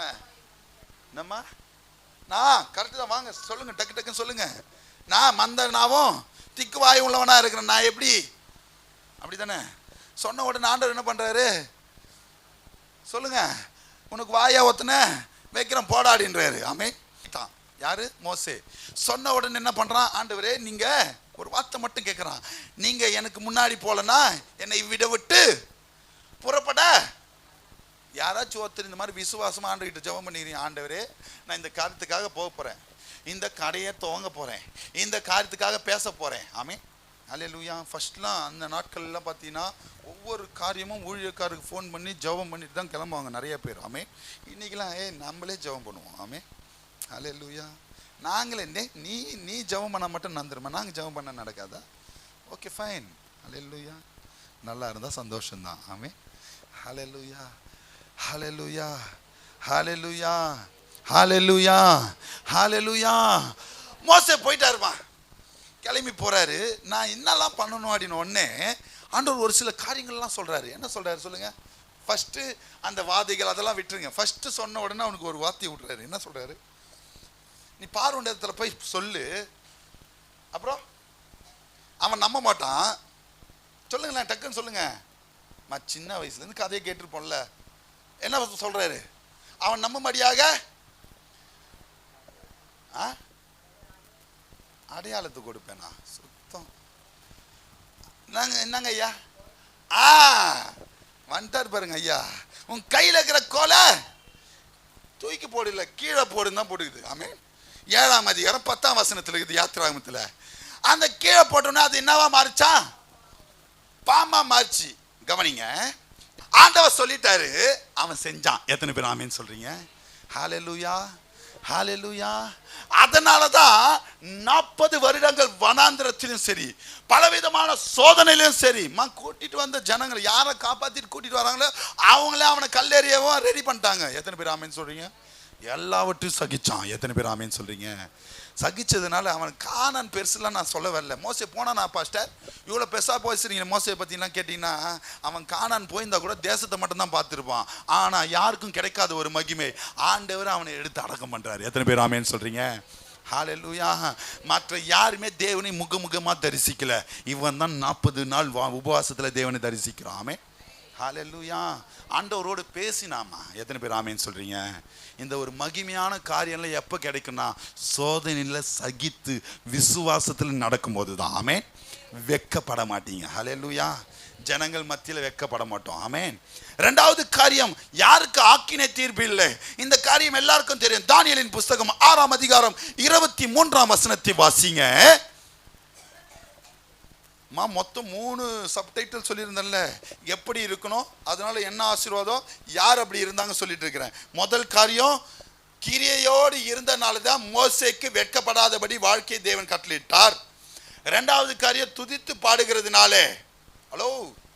என்னம்மா? நான் கரெக்டு தான், வாங்க சொல்லுங்க, டக்கு டக்குன்னு சொல்லுங்க. நான் மந்தனாவும் திக்கு வாய் உள்ளவனா இருக்கிறேன். நான் எப்படி? அப்படித்தானே சொன்ன உடனே ஆண்டவர் என்ன பண்றாரு சொல்லுங்க? உனக்கு வாயா ஒத்தனை வைக்கிறேன் போடாடின்றாரு. ஆமே, யாரு? மோசே. சொன்ன உடனே என்ன பண்றான்? ஆண்டவரே, நீங்க ஒரு வார்த்தை மட்டும் கேட்கிறான். நீங்க எனக்கு முன்னாடி போலனா என்னை விட விட்டு புறப்பட. யாராச்சும் ஒருத்தர் இந்த மாதிரி விசுவாசமா ஆண்டவர்கிட்ட ஜெபம் பண்ணிக்கிறீங்க, ஆண்டவரே நான் இந்த காரியத்துக்காக போக போறேன், இந்த கடையை துவங்க போறேன், இந்த காரியத்துக்காக பேச போறேன். ஆமே, அல்லேலூயா. ஃபர்ஸ்ட்லாம் அந்த நாட்கள்லாம் பார்த்தீங்கன்னா ஒவ்வொரு காரியமும் ஊழியக்காரருக்கு ஃபோன் பண்ணி ஜெபம் பண்ணிட்டு தான் கிளம்புவாங்க நிறைய பேர். ஆமே, இன்னைக்கெல்லாம் நம்மளே ஜெபம் பண்ணுவோம். ஆமே, அல்லேலூயா. நாங்களே நீ ஜெபம் பண்ண மட்டும் நந்துருமா? நாங்கள் ஜெபம் பண்ண நடக்காதா? Okay, fine. அல்லேலூயா. நல்லா இருந்தால் சந்தோஷம்தான். ஆமே, ஹல்லேலூயா, ஹல்லேலூயா, ஹல்லேலூயா, ஹல்லேலூயா, ஹல்லேலூயா. மோசே போயிட்டாருமா, கிளம்பி போறாரு. நான் என்னெல்லாம் பண்ணணும் அப்படின்னு உடனே ஆண்டவர் ஒரு சில காரியங்கள்லாம் சொல்றாரு. என்ன சொல்றாரு சொல்லுங்க? ஃபர்ஸ்ட் அந்த வாதைகள் அதெல்லாம் விட்டுருங்க. ஃபர்ஸ்ட் சொன்ன உடனே அவனுக்கு ஒரு வார்த்தையை விட்டுறாரு. என்ன சொல்றாரு? நீ பார்வண்ட இடத்துல போய் சொல்லு. அப்புறம் அவன் நம்ப மாட்டான். சொல்லுங்களேன், டக்குன்னு சொல்லுங்க. சின்ன வயசுல இருந்து கதையை கேட்டுருப்போம்ல. என்ன சொல்றாரு? அவன் நம்பும்படியாக அடையாளத்தை கொடுப்பேனா? சுத்தம். என்னங்க ஐயா? வந்துட்டார் பாருங்க ஐயா. உன் கையில் இருக்கிற கோலை தூக்கி போடல, கீழே போடுன்னு தான் போட்டுக்குது. ஆமே, 7ஆம் அதிகாரம் 10ஆம் வசனத்தில் இருக்குது யாத்திராகமத்தில். அந்த கீழே போட்டோன்னா அது என்னவா மாறிச்சா? பாம்பா மாறிச்சு. கவனிங்க, ஆண்டவர் சொல்லிட்டாரு, அவன் செஞ்சான். எத்தனை பேர் ஆமேன்னு சொல்றீங்க? ஹல்லேலூயா, ஹல்லேலூயா. அதனாலதான் 40 வருடங்கள் வனாந்திரத்திலும் சரி, பலவிதமான சோதனையிலும் சரி, கூட்டிட்டு வந்த ஜனங்களை யாரை காப்பாத்திட்டு கூட்டிட்டு வராங்களோ அவங்களே அவனை கல்லெறியவும் ரெடி பண்ணிட்டாங்க. எத்தனை பேர் ஆமேன்னு சொல்றீங்க? எல்லாவற்றையும் சகிச்சான். எத்தனை பேர் ஆமேன்னு சொல்றீங்க? சகிச்சதுனால அவன் கானான் பெருசுலாம் நான் சொல்ல வரல. மோசே போனா நான் பாஸ்டர் இவ்வளோ பெருசாக பேசுறீங்க மோசே பற்றிலாம் கேட்டிங்கன்னா, அவன் கானான் போயிருந்தா கூட தேசத்தை மட்டும்தான் பார்த்துருப்பான். ஆனால் யாருக்கும் கிடைக்காத ஒரு மகிமை ஆண்டவர் அவனை எடுத்து அடக்கம் பண்ணுறாரு. எத்தனை பேர் ஆமேன்னு சொல்கிறீங்க? ஹல்லேலூயா. மற்ற யாருமே தேவனை முகமுகமாக தரிசிக்கல. இவன் தான் 40 நாள் உபவாசத்தில் தேவனை தரிசிக்கிறான். ஆமே, ஹல்லேலூயா. ஆண்டவரோடு பேசினாமா. எத்தனை பேர் ஆமேன்னு சொல்றீங்க? இந்த ஒரு மகிமையான காரியம்லாம் எப்போ கிடைக்கும்னா சோதனையில் சகித்து விசுவாசத்தில் நடக்கும்போது தான். ஆமேன். வெக்கப்பட மாட்டீங்க. ஹல்லேலூயா. ஜனங்கள் மத்தியில் வெக்கப்பட மாட்டோம். ஆமேன். இரண்டாவது காரியம், யாருக்கு ஆக்கினை தீர்ப்பு இல்லை. இந்த காரியம் எல்லாருக்கும் தெரியும். தானியேலின் புஸ்தகம் 6ஆம் அதிகாரம் 23ஆம் வசனத்தை வாசிங்க. மொத்தம் 3 சப்டைட்டில் சொல்லியிருந்தேன்ல, எப்படி இருக்கணும், அதனால என்ன ஆசீர்வாதம், யார் அப்படி இருந்தாங்க சொல்லிட்டு இருக்கிறேன். முதல் காரியம், கிரியையோடு இருந்தனால தான் மோசேக்கு வெட்கப்படாதபடி வாழ்க்கையை தேவன் கட்டளையிட்டார். இரண்டாவது காரியம், துதித்து பாடுகிறதுனாலே. ஹலோ,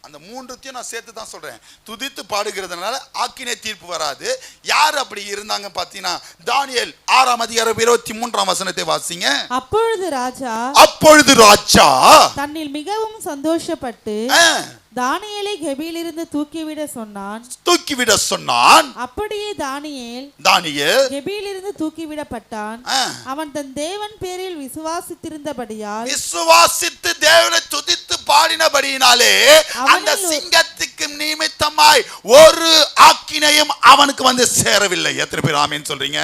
அந்த 3த்தையும் நான் சேர்த்து தான் சொல்றேன். துதித்து பாடுகிறதுனால ஆக்கினை தீர்ப்பு வராது. யார் அப்படி இருந்தாங்க பார்த்தீங்கன்னா, தானியேல் 6ஆம் அதிகாரம் 23ஆம் வசனத்தை வாசிங்க. அப்பொழுது ராஜா தன்னில் மிகவும் சந்தோஷப்பட்டு தானியேலை கெபியிலிருந்து தூக்கிவிட சொன்னான். அப்படியே தானியேல் கெபியிலிருந்து தூக்கிவிடப்பட்டான். அவன் தன் தேவன் பேரில் விசுவாசித்திருந்தபடியால், விசுவாசித்து தேவனை துதித்து பாடினபடியினாலே அந்த சிங்கத்துக்கு நிமித்தமாய் ஒரு ஆக்கினையும் அவனுக்கு வந்து சேரவில்லை. எத்தனை பேர் ஆமேன்னு சொல்றீங்க?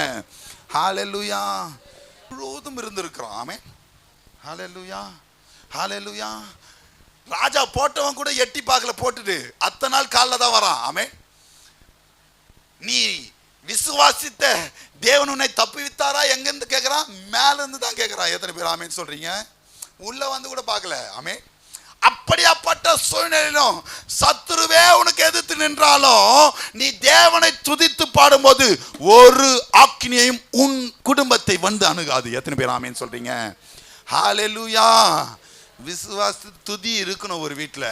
ஹல்லேலூயா. முழுவதும் இருந்திருக்கிறான். ஆமென். ஹல்லேலூயா. ஹல்லேலூயா. ராஜா போட்டவன் கூட எட்டி பார்க்கல, போட்டுட்டு அத்தனை நாள் காலில் தான் வரான். ஆமென். நீ விசுவாசித்த தேவன் உன்னை தப்புவித்தாரா எங்கிருந்து கேட்கிறான்? மேல இருந்து தான் கேட்கிறான். எத்தனை பேர் ஆமேன்னு சொல்றீங்க? உள்ள வந்து கூட பார்க்கல. ஆமென். அப்படியாப்பட்ட சூழ்நிலையிலும் சத்துருவே உனக்கு எதிர்த்து நின்றாலும் நீ தேவனை துதித்து பாடும்போது ஒரு ஆக்கினியையும் உன் குடும்பத்தை வந்து அணுகாது. எத்தனை பேர் ஆமேன்னு சொல்றீங்க? ஹல்லேலூயா. விசுவாச துதி இருக்கணும், ஒரு வீட்டில்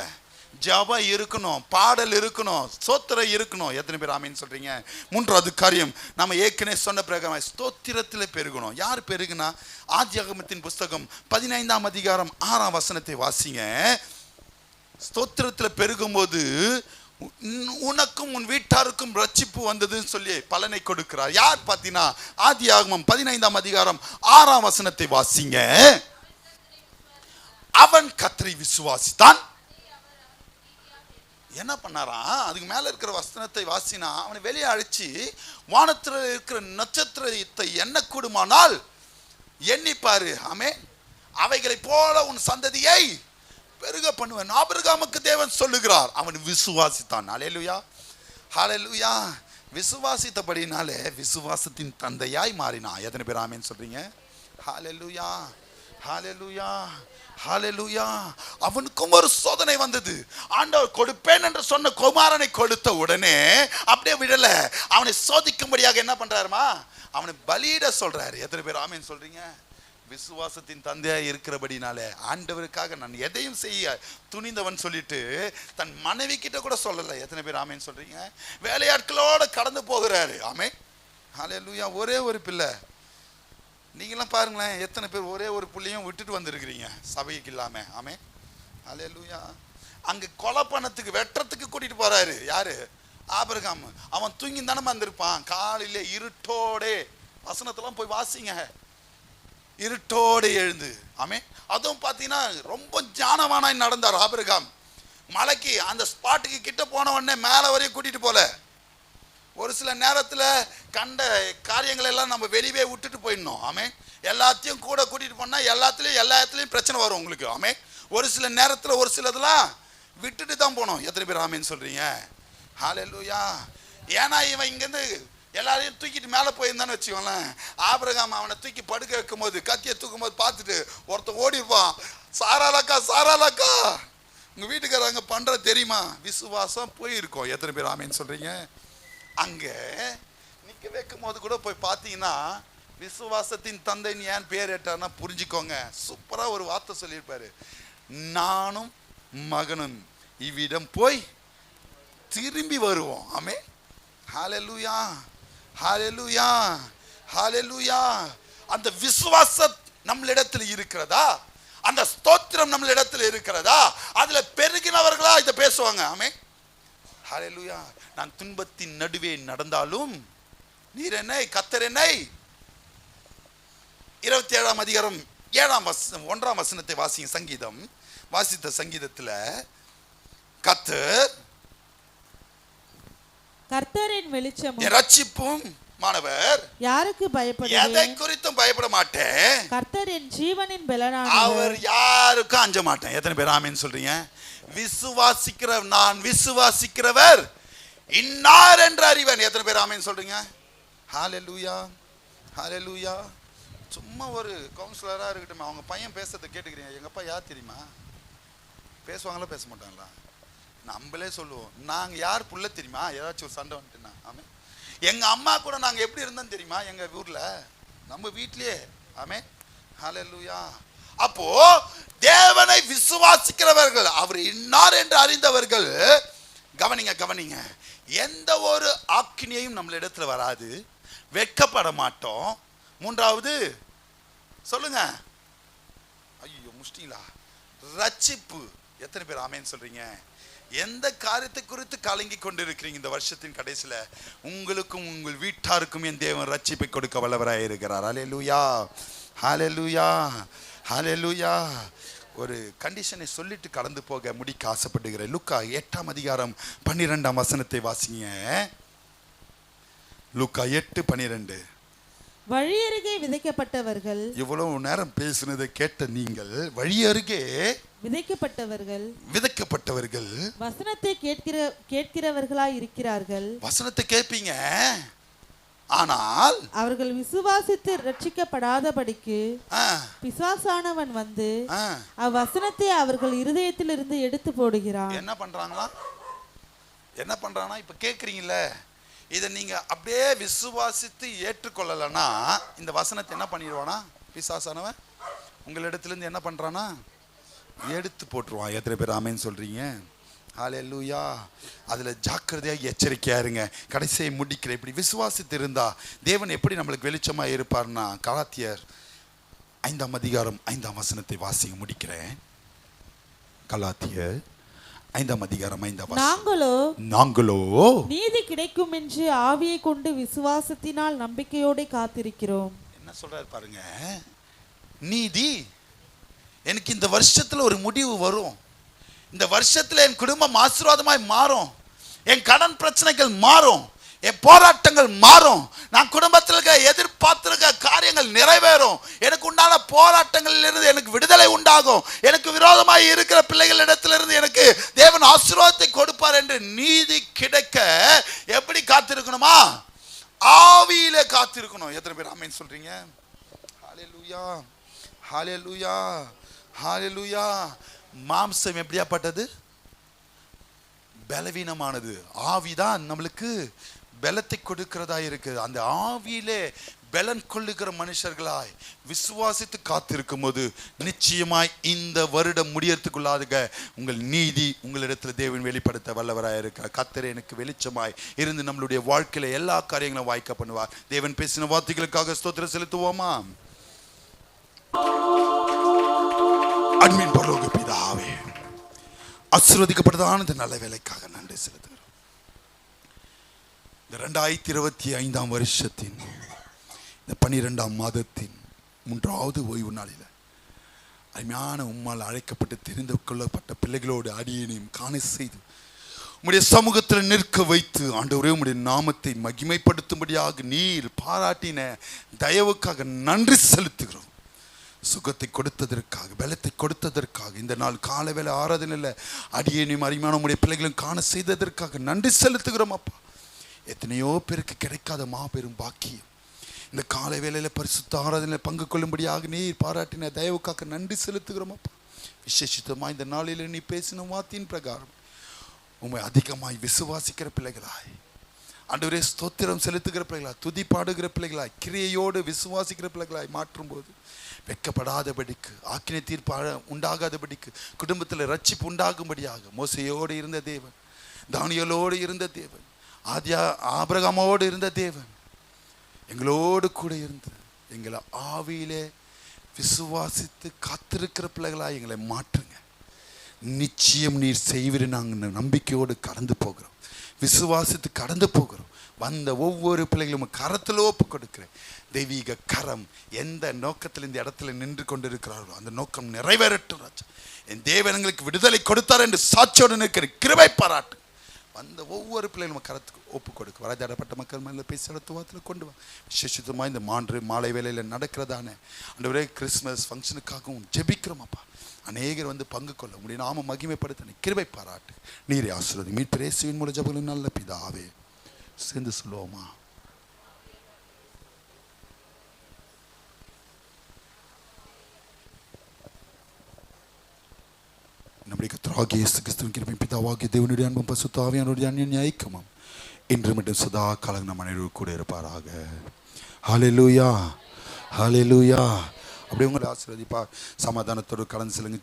ஜெபம் இருக்கணும், பாடல் இருக்கணும், ஸ்தோத்திரம் இருக்கணும். எத்தனை பேர் ஆமேன்னு சொல்றீங்க? மூன்றாவது காரியம், நம்ம ஏற்கனவே சொன்ன பிரகாரம் ஸ்தோத்திரத்தில் பெருகணும். யார் பெருகுனா? ஆதியாகமத்தின் புஸ்தகம் 15ஆம் அதிகாரம் 6ஆம் வசனத்தை வாசிங்க. ஸ்தோத்திரத்தில் பெருகும்போது உனக்கும் உன் வீட்டாருக்கும் ரட்சிப்பு வந்ததுன்னு சொல்லி பலனை கொடுக்கிறார். யார் பார்த்தீங்கன்னா, ஆதியாகமம் 15ஆம் அதிகாரம் 6ஆம் வசனத்தை வாசிங்க. அவன் கர்த்தரை விசுவாசித்தான். என்ன பண்ணாராம்? அதுக்கு மேல இருக்கிற வசனத்தை வாசினா, அவனை வெளியே அழைச்சி வானத்தில் இருக்கிற நட்சத்திரத்தை எண்ண கூடுமானால் எண்ணிப்பாரு. ஆமென். அவைகளை போல உன் சந்ததியை பெருக பண்ணுவேன். ஆபிரகாமுக்கு தேவன் சொல்லுகிறார். அவன் விசுவாசித்தான். ஹல்லேலூயா. ஹல்லேலூயா. விசுவாசித்தபடினாலே விசுவாசத்தின் தந்தையாய் மாறினான். எத்தனை பேர் ஆமென்னு சொல்றீங்க? ஹல்லேலூயா. ஹல்லேலூயா. ஹல்லேலூயா. அவனுக்கும் ஒரு சோதனை வந்தது. ஆண்டவர் கொடுப்பேன் என்று சொன்ன குமாரனை கொடுத்த உடனே அப்படியே விடல, அவனை சோதிக்கும்படியாக என்ன பண்றாருமா? அவனை பலியிட சொல்றாரு. எத்தனை பேர் ஆமென் சொல்றீங்க? விசுவாசத்தின் தந்தையாய் இருக்கிறபடினாலே ஆண்டவருக்காக நான் எதையும் செய்ய துணிந்தவன் சொல்லிட்டு தன் மனைவி கிட்ட கூட சொல்லல. எத்தனை பேர் ஆமென் சொல்றீங்க? வேலையாட்களோட கடந்து போகிறாரு. ஆமென். ஹல்லேலூயா. ஒரே ஒரு பிள்ளை. நீங்களாம் பாருங்களேன், எத்தனை பேர் ஒரே ஒரு புள்ளையும் விட்டுட்டு வந்திருக்கிறீங்க சபைக்கு இல்லாம. ஆமென். ஹல்லேலூயா. அங்க கொலை பண்ணத்துக்கு வெட்டுறதுக்கு கூட்டிட்டு போறாரு. யாரு? ஆபிரகாம். அவன் தூங்கி தானே வந்திருப்பான். காலையில இருட்டோடே, வசனத்தெல்லாம் போய் வாசிங்க, இருட்டோடு எழுந்து. ஆமென். அதுவும் பார்த்தீங்கன்னா ரொம்ப ஞானவானாய் நடந்தார் ஆபிரகாம். மலைக்கு அந்த ஸ்பாட்டுக்கு கிட்ட போன உடனே மேலே வரையும் கூட்டிட்டு போல. ஒரு சில நேரத்தில் கண்ட காரியங்கள் எல்லாம் நம்ம வெளியே விட்டுட்டு போயிடணும். ஆமென். எல்லாத்தையும் கூட கூட்டிட்டு போனா எல்லா இடத்துலையும் பிரச்சனை வரும் உங்களுக்கு. ஆமென். ஒரு சில நேரத்தில் ஒரு சிலதெல்லாம் விட்டுட்டு தான் போனோம். எத்தனை பேர் ஆமென்னு சொல்றீங்க? ஹல்லேலூயா. ஏன்னா இவன் இங்கேருந்து எல்லாரையும் தூக்கிட்டு மேலே போயிருந்தான்னு வச்சுக்கோங்களேன். ஆபிரகாம் அவனை தூக்கி படுக்க வைக்கும் போது, கத்தியை தூக்கும் போது பார்த்துட்டு ஒருத்தன் ஓடிப்பான். சாராலக்கா, சாராலக்கா, உங்க வீட்டுக்காரங்க பண்ற தெரியுமா? விசுவாசம் போயிருக்கோம். எத்தனை பேர் ஆமென்னு சொல்றீங்க? அங்க நிக்க வைக்கும் போது கூட போய் பார்த்தீங்கன்னா, விசுவாசத்தின் தந்தைன்னு ஏன் பேர் ஏட்டார்னா புரிஞ்சுக்கோங்க. சூப்பரா ஒரு வார்த்தை சொல்லியிருப்பாரு. நானும் மகனும் இவ்விடம் போய் திரும்பி வருவோம். ஆமென். ஹல்லேலூயா. ஹல்லேலூயா. ஹல்லேலூயா. அந்த விசுவாசம் நம்மளிடத்தில் இருக்கிறதா? அந்த ஸ்தோத்திரம் நம்மளிடத்தில் இருக்கிறதா? அதுல பெருகினவர்களா இதை பேசுவாங்க. ஆமென். ஹல்லேலூயா. நான் துன்பத்தின் நடுவே நடந்தாலும் நீர் என்னை, கர்த்தர் என்னை. 27ஆம் அதிகாரம் 1ஆம் வசனத்தை வாசிங்க. சங்கீதம் வாசித்த சங்கீதத்தில் கர்த்தர் கர்த்தரின் வெளிச்சமும் என் ரட்சிப்பும் மாணவர். யாருக்கு எதை பயப்படுவேன்? குறித்தும் பயப்பட மாட்டேன். கர்த்தர் என் ஜீவனின் பலனானவர். அவர் யாருக்கும் அஞ்ச மாட்டேன். எத்தனை பேர் ஆமென் சொல்றீங்க? நான் விசுவாசிக்கிறவர் இன்னார் என்று அறிவன். எத்தனை பேர் ஆமென் சொல்றீங்க? ஹalleluya, ஹalleluya. சும்மா ஒரு கவுன்சிலரா இருக்கட்டும், அவங்க பையன் பேசுறதை கேட்டுக்கிறீங்க. எங்க அப்பா யார் தெரியுமா? பேசுவாங்களா பேச மாட்டாங்களா? நம்மளே சொல்லுவோம், நாங்க யார் புள்ள தெரியுமா? ஏதாச்சும் ஒரு சண்டை வந்துட்டுனா ஆமே. எங்க அம்மா கூட நாங்க எப்படி இருந்தோம் தெரியுமா? எங்க ஊர்ல நம்ம வீட்லயே. ஆமே, ஹalleluya. அப்போ தேவனை விசுவாசிக்கிறவர்கள், அவர் இன்னார் என்று அறிந்தவர்கள், கவனிங்க, எந்த ஒரு ஆக்கினியையும் நம்மள இடத்துல வராது, வெட்கப்பட மாட்டோம். மூன்றாவது சொல்லுங்க, ஐயோ முஷ்டிலா, ரட்சிப்பு. எத்தனை பேர் ஆமென் சொல்றீங்க? எந்த காரியத்தை குறித்து கலங்கி கொண்டிருக்கிறீங்க இந்த வருஷத்தின் கடைசியில, உங்களுக்கும் உங்கள் வீட்டாருக்கும் என் தேவன் ரட்சிப்பை கொடுக்க வல்லவராய் இருக்கிறார். ஹalleluya, ஹalleluya, ஹalleluya. ஒரு கண்டிஷனை சொல்லிட்டு கடந்து போக முடிக்க ஆசைப்படுகிறேன். லூக்கா 8:12 வாசிங்க. லூக்கா 8:12. வழி அருகே விதைக்கப்பட்டவர்கள். இவ்வளவு நேரம் பேசினதை கேட்ட நீங்கள், வழி அருகே விதைக்கப்பட்டவர்கள் வசனத்தை கேட்கிறவர்களாய் இருக்கிறார்கள். வசனத்தை கேட்பீங்க, ஆனால் அவர்கள் விசுவாசித்து ரட்சிக்கப்படாதபடிக்கு பிசாசானவன் வந்து அவ்வசனத்தை அவர்கள் இருதயத்திலிருந்து எடுத்து போடுகிறான். என்ன பண்றானா? இப்ப கேக்குறீங்கல்ல, இதை நீங்க அப்படியே விசுவாசித்து ஏற்றுக்கொள்ளலன்னா இந்த வசனத்தை என்ன பண்ணிடுவானா பிசாசானவன்? உங்களிடத்திலிருந்து என்ன பண்றானா? எடுத்து போட்டுருவான். எத்தனை பேர் ஆமென் சொல்றீங்க? ஹalleluya. அதுல ஜாக்கிரதையா எச்சரிக்கையா இருங்க. கடைசியை முடிக்கிறேன். இப்படி விசுவாசித்து இருந்தா தேவன் எப்படி நம்மளுக்கு வெளிச்சமா இருப்பார்னா, கலாத்தியர் 5:5 வாசிங்க, முடிக்கிறேன். கலாத்தியர் 5:5 நாங்களோ நீதி கிடைக்கும் என்று ஆவியை கொண்டு விசுவாசத்தினால் நம்பிக்கையோட காத்திருக்கிறோம். என்ன சொல்றாரு பாருங்க, நீதி. எனக்கு இந்த வருஷத்துல ஒரு முடிவு வரும். இந்த வருஷத்துல என் குடும்பம் ஆசீர்வாதமாய் மாறும், என் கடன் பிரச்சனைகள் மாறும், என் போராட்டங்கள் மாறும், நான் குடும்பத்தில் எதிர்பார்த்திருக்க காரியங்கள் நிறைவேறும், எனக்கு உண்டான போராட்டங்களில் இருந்து எனக்கு விடுதலை உண்டாகும், எனக்கு விரோதமாய் இருக்கிற பிள்ளைகளிடத்திலிருந்து எனக்கு தேவன் ஆசீர்வாதத்தை கொடுப்பார் என்று நீதி கிடைக்க எப்படி காத்திருக்கணுமா? ஆவியிலே காத்திருக்கணும். எத்தனை பேர் ஆமென் சொல்றீங்க? ஹalleluya, ஹalleluya, ஹalleluya. மாம்சம் எப்படியாப்பட்டது? பலவீனமானது. ஆவிதான் நம்மளுக்கு பலத்தை கொடுக்கிறதா இருக்குது. அந்த ஆவியிலே பலன் கொள்ளுகிற மனுஷர்களாய் விசுவாசித்து காத்திருக்கும் போது நிச்சயமாய் இந்த வருடம் முடியறதுக்குள்ளாக உங்கள் நீதி உங்களிடத்தில் தேவன் வெளிப்படுத்த வல்லவராய் இருக்கிறார். கர்த்தர் எனக்கு வெளிச்சமாய் இருந்து நம்மளுடைய வாழ்க்கையில எல்லா காரியங்களும் வாய்க்க பண்ணுவார். தேவன் பேசின வார்த்தைகளுக்காக ஸ்தோத்திரம் செலுத்துவோமா? அன்பின் பரலோக பிதாவே, ஆசீர்வதிக்கப்பட்டதான இந்த நல்ல வேலைக்காக நன்றி செலுத்துகிறோம். இந்த 2025 வருஷத்தின் இந்த 12ஆம் மாதத்தின் 3வது ஓய்வு நாளில் அருமையான உம்மால் அழைக்கப்பட்டு தெரிந்து கொள்ளப்பட்ட பிள்ளைகளோடு அடியேனையும் காண செய்து உம்முடைய சமூகத்தில் நிற்க வைத்து ஆண்டவரே உம்முடைய நாமத்தை மகிமைப்படுத்தும்படியாக நீர் பாராட்டின தயவுக்காக நன்றி செலுத்துகிறோம். சுகத்தை கொடுத்ததற்காக, பலத்தை கொடுத்ததற்காக, இந்த நாள் காலவேளை ஆராதனையில் அடியேனையும் அருமையான உம்முடைய பிள்ளைகளும் காண செய்ததற்காக நன்றி செலுத்துகிறோம் அப்பா. எத்தனையோ பேருக்கு கிடைக்காத மாபெரும் பாக்கியம் இந்த காலை வேளையில் பரிசுத்த ஆராதனையில் பங்கு கொள்ளும்படியாக நீர் பாராட்டின தயவுக்காக நன்றி செலுத்துகிறோம் அப்பா. விசேஷித்தமாக இந்த நாளில் நீ பேசின வார்த்தையின் பிரகாரம் உம்மை அதிகமாய் விசுவாசிக்கிற பிள்ளைகளாய், ஆண்டவரே ஸ்தோத்திரம் செலுத்துகிற பிள்ளைகளாய், துதி பாடுகிற பிள்ளைகளாய், கிரியையோடு விசுவாசிக்கிற பிள்ளைகளாய் மாற்றும்போது வெட்கப்படாதபடிக்கு, ஆக்கினை தீர்ப்பு உண்டாகாதபடிக்கு, குடும்பத்தில் ரட்சிப்பு உண்டாகும்படியாக மோசையோடு இருந்த தேவன், தானியேலோடு இருந்த தேவன், ஆபிரகாமோடு இருந்த தேவன் எங்களோடு கூட இருந்து எங்களை ஆவியிலே விசுவாசித்து காத்திருக்கிற பிள்ளைகளாய் எங்களை மாற்றுங்க. நிச்சயம் நீர் செய்வீர். நாங்கள் நம்பிக்கையோடு கடந்து போகிறோம், விசுவாசித்து கடந்து போகிறோம். வந்த ஒவ்வொரு பிள்ளைகளும் கரத்தில் ஒப்பு கொடுக்கிறேன். தெய்வீக கரம் எந்த நோக்கத்தில் இந்த இடத்துல நின்று கொண்டிருக்கிறார்களோ அந்த நோக்கம் நிறைவேறட்டும் ராஜா. என் தேவன் எங்களுக்கு விடுதலை கொடுத்தார் என்று சாட்சியோடு நிற்கிற கிருபை பாராட்டு. வந்த ஒவ்வொரு பிள்ளைகளும் நம்ம கரத்துக்கு ஒப்பு கொடுக்க வராஜாடப்பட்ட மக்கள் மேலே போய் செலுத்துவாத்தில் கொண்டு வா. விசேஷமாக இந்த மாலை வேளையில் நடக்கிறதானே ஆண்டவரே கிறிஸ்மஸ் ஃபங்க்ஷனுக்காகவும் ஜெபிக்கிறோம் அப்பா. அநேகர் வந்து பங்கு கொள்ள உடைய நாம மகிமைப்படுத்த நீ கிருபை பாராட்டு. நீரே ஆசீர்வதி. மீட்பர் இயேசுவின் மூலம் ஜெபங்களும் நல்ல பிதாவே. சேர்ந்து சொல்லுவோமா? நம்முடைய கர்த்தராகிய இயேசு கிறிஸ்துவின் கிருபையும் பிதாவாகிய தேவனுடைய அன்பும் பரிசுத்த ஆவியானவருடைய அன்யோன்ய ஐக்கியமும் இன்று மட்டும் சதா காலம் நம் அனைவரும் கூட இருப்பாராக. ஹல்லேலூயா, ஹல்லேலூயா. அப்படியே உங்களை ஆசீர்வதிப்பா. சமாதானத்தோடு கடந்து செல்லுங்க.